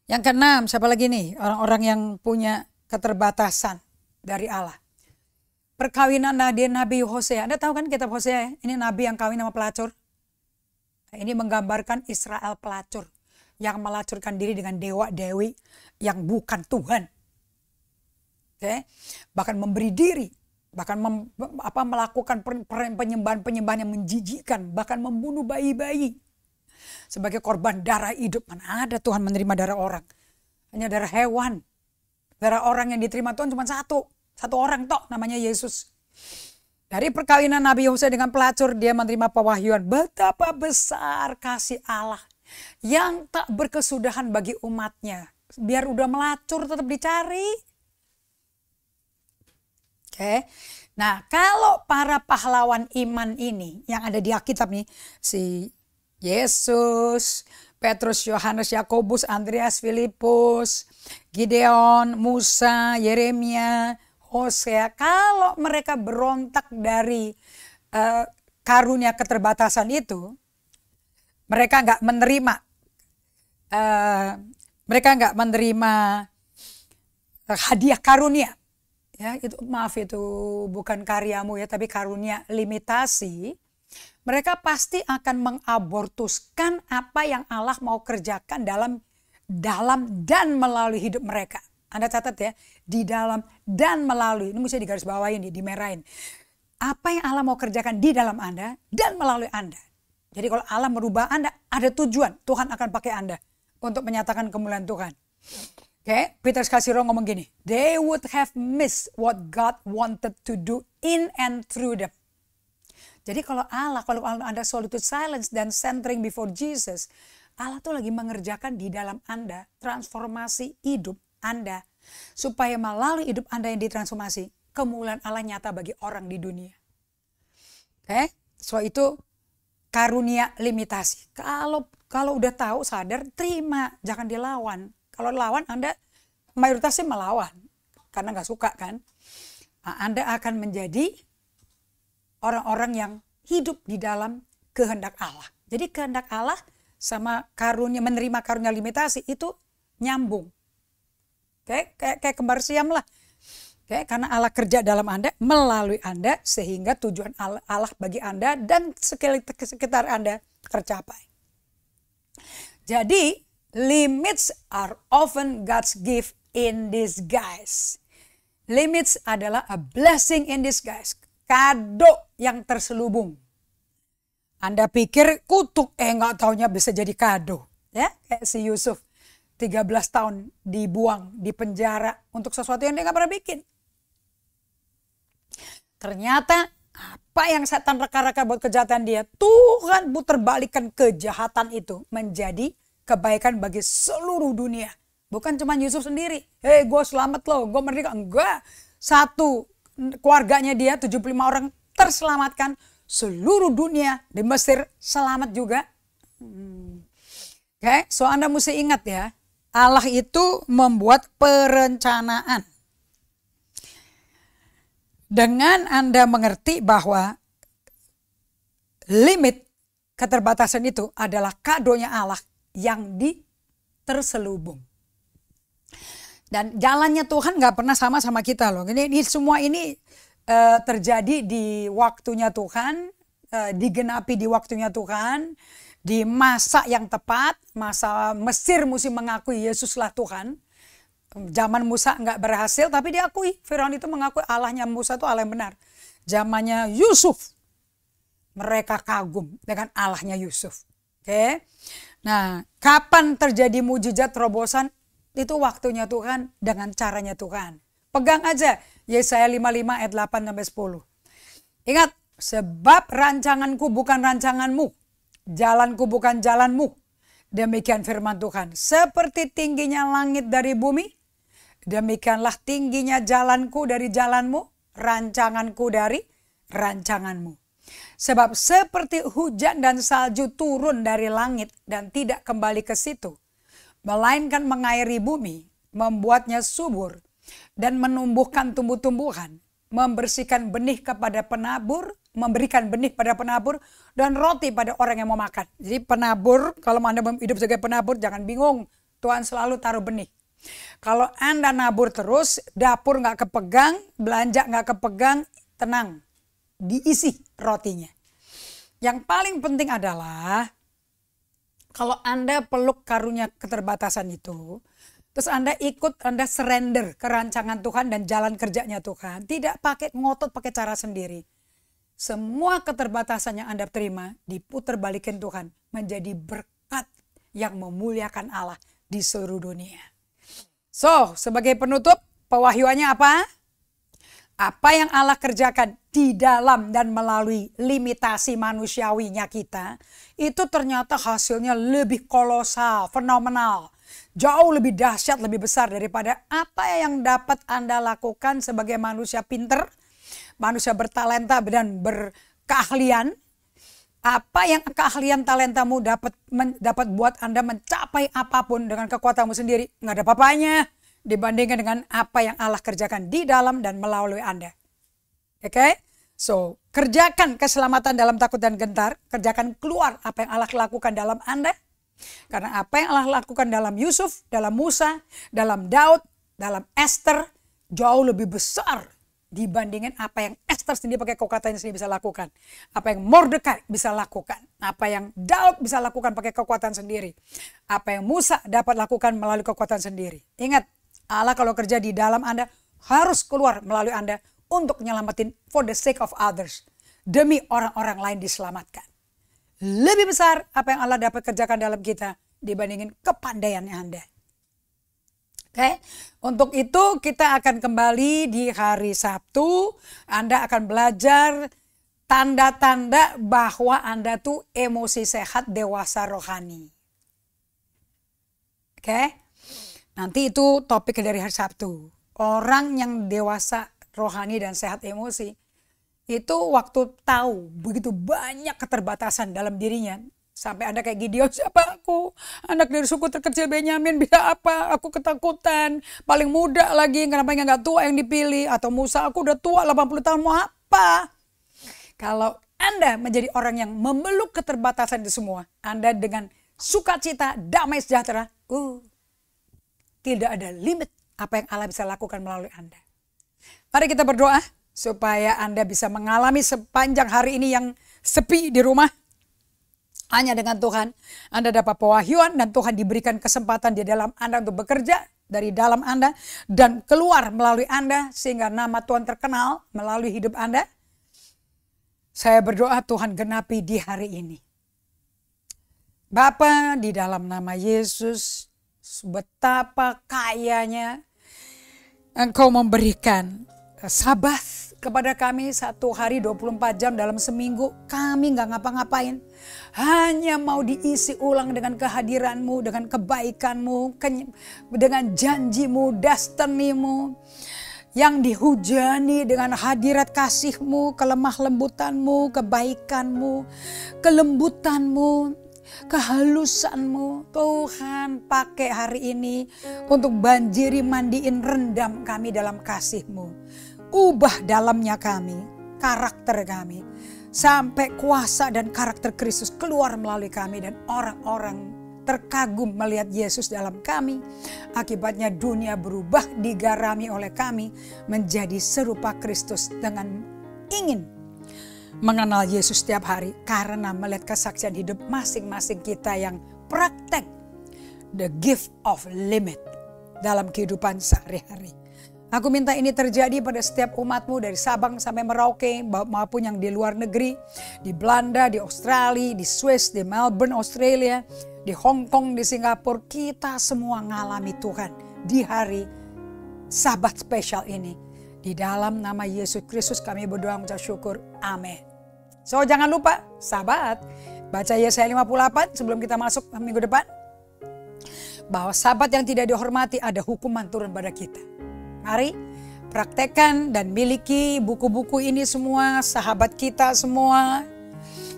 Yang keenam, siapa lagi nih? Orang-orang yang punya keterbatasan dari Allah. Perkawinan Nabi Hosea. Anda tahu kan kitab Hosea? Ini nabi yang kawin sama pelacur. Ini menggambarkan Israel pelacur yang melacurkan diri dengan dewa-dewi yang bukan Tuhan. Oke? Bahkan memberi diri, bahkan melakukan penyembahan-penyembahan yang menjijikkan, bahkan membunuh bayi-bayi sebagai korban darah hidup. Mana ada Tuhan menerima darah orang? Hanya darah hewan. Darah orang yang diterima Tuhan cuma satu orang tok, namanya Yesus. Dari perkawinan Nabi Hosea dengan pelacur, dia menerima pewahyuan betapa besar kasih Allah yang tak berkesudahan bagi umatnya. Biar udah melacur tetap dicari. Oke. Nah, kalau para pahlawan iman ini yang ada di Alkitab nih, si Yesus, Petrus, Yohanes, Yakobus, Andreas, Filipus, Gideon, Musa, Yeremia, Hosea, kalau mereka berontak dari karunia keterbatasan itu, mereka nggak menerima hadiah karunia. Ya, itu maaf, itu bukan karyamu ya, tapi karunia limitasi. Mereka pasti akan mengabortuskan apa yang Allah mau kerjakan dalam dan melalui hidup mereka. Anda catat ya, di dalam dan melalui. Ini mesti digarisbawahi nih, dimerahin. Apa yang Allah mau kerjakan di dalam Anda dan melalui Anda. Jadi kalau Allah merubah Anda, ada tujuan. Tuhan akan pakai Anda untuk menyatakan kemuliaan Tuhan. Oke, Peter Kasiro ngomong gini, they would have missed what God wanted to do in and through them. Jadi kalau Anda solitude silence dan centering before Jesus, Allah tuh lagi mengerjakan di dalam Anda transformasi hidup Anda, supaya melalui hidup Anda yang ditransformasi, kemuliaan Allah nyata bagi orang di dunia. Oke, so itu karunia limitasi. Kalau udah tahu, sadar, terima, jangan dilawan. Kalau lawan, Anda mayoritasnya melawan karena nggak suka kan. Nah, Anda akan menjadi orang-orang yang hidup di dalam kehendak Allah. Jadi kehendak Allah sama menerima karunia limitasi itu nyambung. Kayak kembar siam lah. Karena Allah kerja dalam Anda, melalui Anda, sehingga tujuan Allah bagi Anda dan sekitar Anda tercapai. Jadi, limits are often God's gift in disguise. Limits adalah a blessing in disguise. Kado yang terselubung. Anda pikir kutuk, nggak taunya bisa jadi kado. Ya, kayak si Yusuf. 13 tahun dibuang, di penjara untuk sesuatu yang dia gak pernah bikin. Ternyata apa yang setan reka-reka buat kejahatan dia, Tuhan putar balikan kejahatan itu menjadi kebaikan bagi seluruh dunia. Bukan cuma Yusuf sendiri. Gue selamat loh, gue merdeka. Enggak. Satu keluarganya dia, 75 orang terselamatkan. Seluruh dunia di Mesir selamat juga. So Anda mesti ingat ya. Allah itu membuat perencanaan. Dengan Anda mengerti bahwa limit keterbatasan itu adalah kadonya Allah yang terselubung. Dan jalannya Tuhan gak pernah sama kita loh. Ini semua ini terjadi di waktunya Tuhan, digenapi di waktunya Tuhan. Di masa yang tepat, masa Mesir mesti mengakui Yesuslah Tuhan. Zaman Musa nggak berhasil, tapi diakui. Firaun itu mengakui Allahnya Musa itu Allah yang benar. Zamannya Yusuf, mereka kagum dengan Allahnya Yusuf. Oke. Nah, kapan terjadi mujizat terobosan? Itu waktunya Tuhan dengan caranya Tuhan. Pegang aja Yesaya 55 ayat 8-10. Ingat, sebab rancanganku bukan rancanganmu. Jalanku bukan jalanmu. Demikian firman Tuhan. Seperti tingginya langit dari bumi, demikianlah tingginya jalanku dari jalanmu, rancanganku dari rancanganmu. Sebab seperti hujan dan salju turun dari langit dan tidak kembali ke situ, melainkan mengairi bumi, membuatnya subur, dan menumbuhkan tumbuh-tumbuhan, membersihkan benih kepada penabur, memberikan benih pada penabur, dan roti pada orang yang mau makan. Jadi penabur, kalau Anda hidup sebagai penabur, jangan bingung. Tuhan selalu taruh benih. Kalau Anda nabur terus, dapur nggak kepegang, belanja nggak kepegang, tenang, diisi rotinya. Yang paling penting adalah kalau Anda peluk karunia keterbatasan itu, terus Anda ikut, Anda surrender ke rancangan Tuhan dan jalan kerjanya Tuhan. Tidak pakai ngotot, pakai cara sendiri. Semua keterbatasan yang Anda terima diputar balikin Tuhan menjadi berkat yang memuliakan Allah di seluruh dunia. So, sebagai penutup, pewahyuannya apa? Apa yang Allah kerjakan di dalam dan melalui limitasi manusiawinya kita, itu ternyata hasilnya lebih kolosal, fenomenal. Jauh lebih dahsyat, lebih besar daripada apa yang dapat Anda lakukan sebagai manusia pinter, manusia bertalenta dan berkeahlian. Apa yang keahlian talentamu dapat buat Anda mencapai apapun dengan kekuatanmu sendiri. Nggak ada apa-apanya dibandingkan dengan apa yang Allah kerjakan di dalam dan melalui Anda. Oke? So, kerjakan keselamatan dalam takut dan gentar. Kerjakan keluar apa yang Allah lakukan dalam Anda. Karena apa yang Allah lakukan dalam Yusuf, dalam Musa, dalam Daud, dalam Esther jauh lebih besar dibandingin apa yang Esther sendiri pakai kekuatannya sendiri bisa lakukan. Apa yang Mordekai bisa lakukan. Apa yang Daud bisa lakukan pakai kekuatan sendiri. Apa yang Musa dapat lakukan melalui kekuatan sendiri. Ingat, Allah kalau kerja di dalam Anda harus keluar melalui Anda untuk nyelamatin for the sake of others. Demi orang-orang lain diselamatkan. Lebih besar apa yang Allah dapat kerjakan dalam kita dibandingin kepandaiannya Anda. Oke, untuk itu kita akan kembali di hari Sabtu. Anda akan belajar tanda-tanda bahwa Anda tuh emosi sehat dewasa rohani. Oke, nanti itu topik dari hari Sabtu. Orang yang dewasa rohani dan sehat emosi itu waktu tahu begitu banyak keterbatasan dalam dirinya. Sampai Anda kayak Gideon, siapa aku? Anak dari suku terkecil Benyamin bisa apa? Aku ketakutan. Paling muda lagi, kenapa nggak tua yang dipilih? Atau Musa, aku udah tua 80 tahun, mau apa? Kalau Anda menjadi orang yang memeluk keterbatasan itu semua, Anda dengan sukacita, damai sejahtera, tidak ada limit apa yang Allah bisa lakukan melalui Anda. Mari kita berdoa supaya Anda bisa mengalami sepanjang hari ini yang sepi di rumah. Hanya dengan Tuhan Anda dapat pewahyuan dan Tuhan diberikan kesempatan di dalam Anda untuk bekerja dari dalam Anda dan keluar melalui Anda sehingga nama Tuhan terkenal melalui hidup Anda. Saya berdoa Tuhan genapi di hari ini. Bapa, di dalam nama Yesus, betapa kayanya Engkau memberikan Sabat kepada kami 1 hari 24 jam dalam seminggu. Kami gak ngapa-ngapain. Hanya mau diisi ulang dengan kehadiranmu, dengan kebaikanmu, dengan janjimu, destinimu. Yang dihujani dengan hadirat kasihmu, kelemah lembutanmu, kebaikanmu, kelembutanmu, kehalusanmu. Tuhan pakai hari ini untuk banjiri, mandiin, rendam kami dalam kasihmu. Ubah dalamnya kami, karakter kami. Sampai kuasa dan karakter Kristus keluar melalui kami. Dan orang-orang terkagum melihat Yesus dalam kami. Akibatnya dunia berubah, digarami oleh kami menjadi serupa Kristus dengan ingin mengenal Yesus setiap hari. Karena melihat kesaksian hidup masing-masing kita yang praktek the gift of limit dalam kehidupan sehari-hari. Aku minta ini terjadi pada setiap umatmu dari Sabang sampai Merauke maupun yang di luar negeri. Di Belanda, di Australia, di Swiss, di Melbourne, Australia, di Hong Kong, di Singapura. Kita semua ngalami Tuhan di hari Sabat spesial ini. Di dalam nama Yesus Kristus kami berdoa mengucap syukur. Amin. So jangan lupa Sabat. Baca Yesaya 58 sebelum kita masuk minggu depan. Bahwa Sabat yang tidak dihormati ada hukuman turun pada kita. Mari praktekkan dan miliki buku-buku ini semua, sahabat kita semua.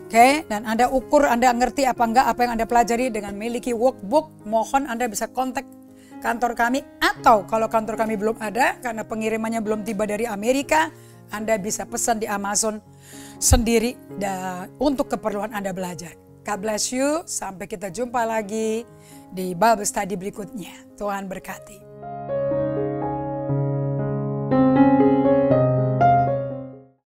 Oke, dan Anda ukur, Anda ngerti apa enggak apa yang Anda pelajari dengan miliki workbook. Mohon Anda bisa kontak kantor kami, atau kalau kantor kami belum ada karena pengirimannya belum tiba dari Amerika, Anda bisa pesan di Amazon sendiri untuk keperluan Anda belajar. God bless you. Sampai kita jumpa lagi di Bible Study berikutnya. Tuhan berkati.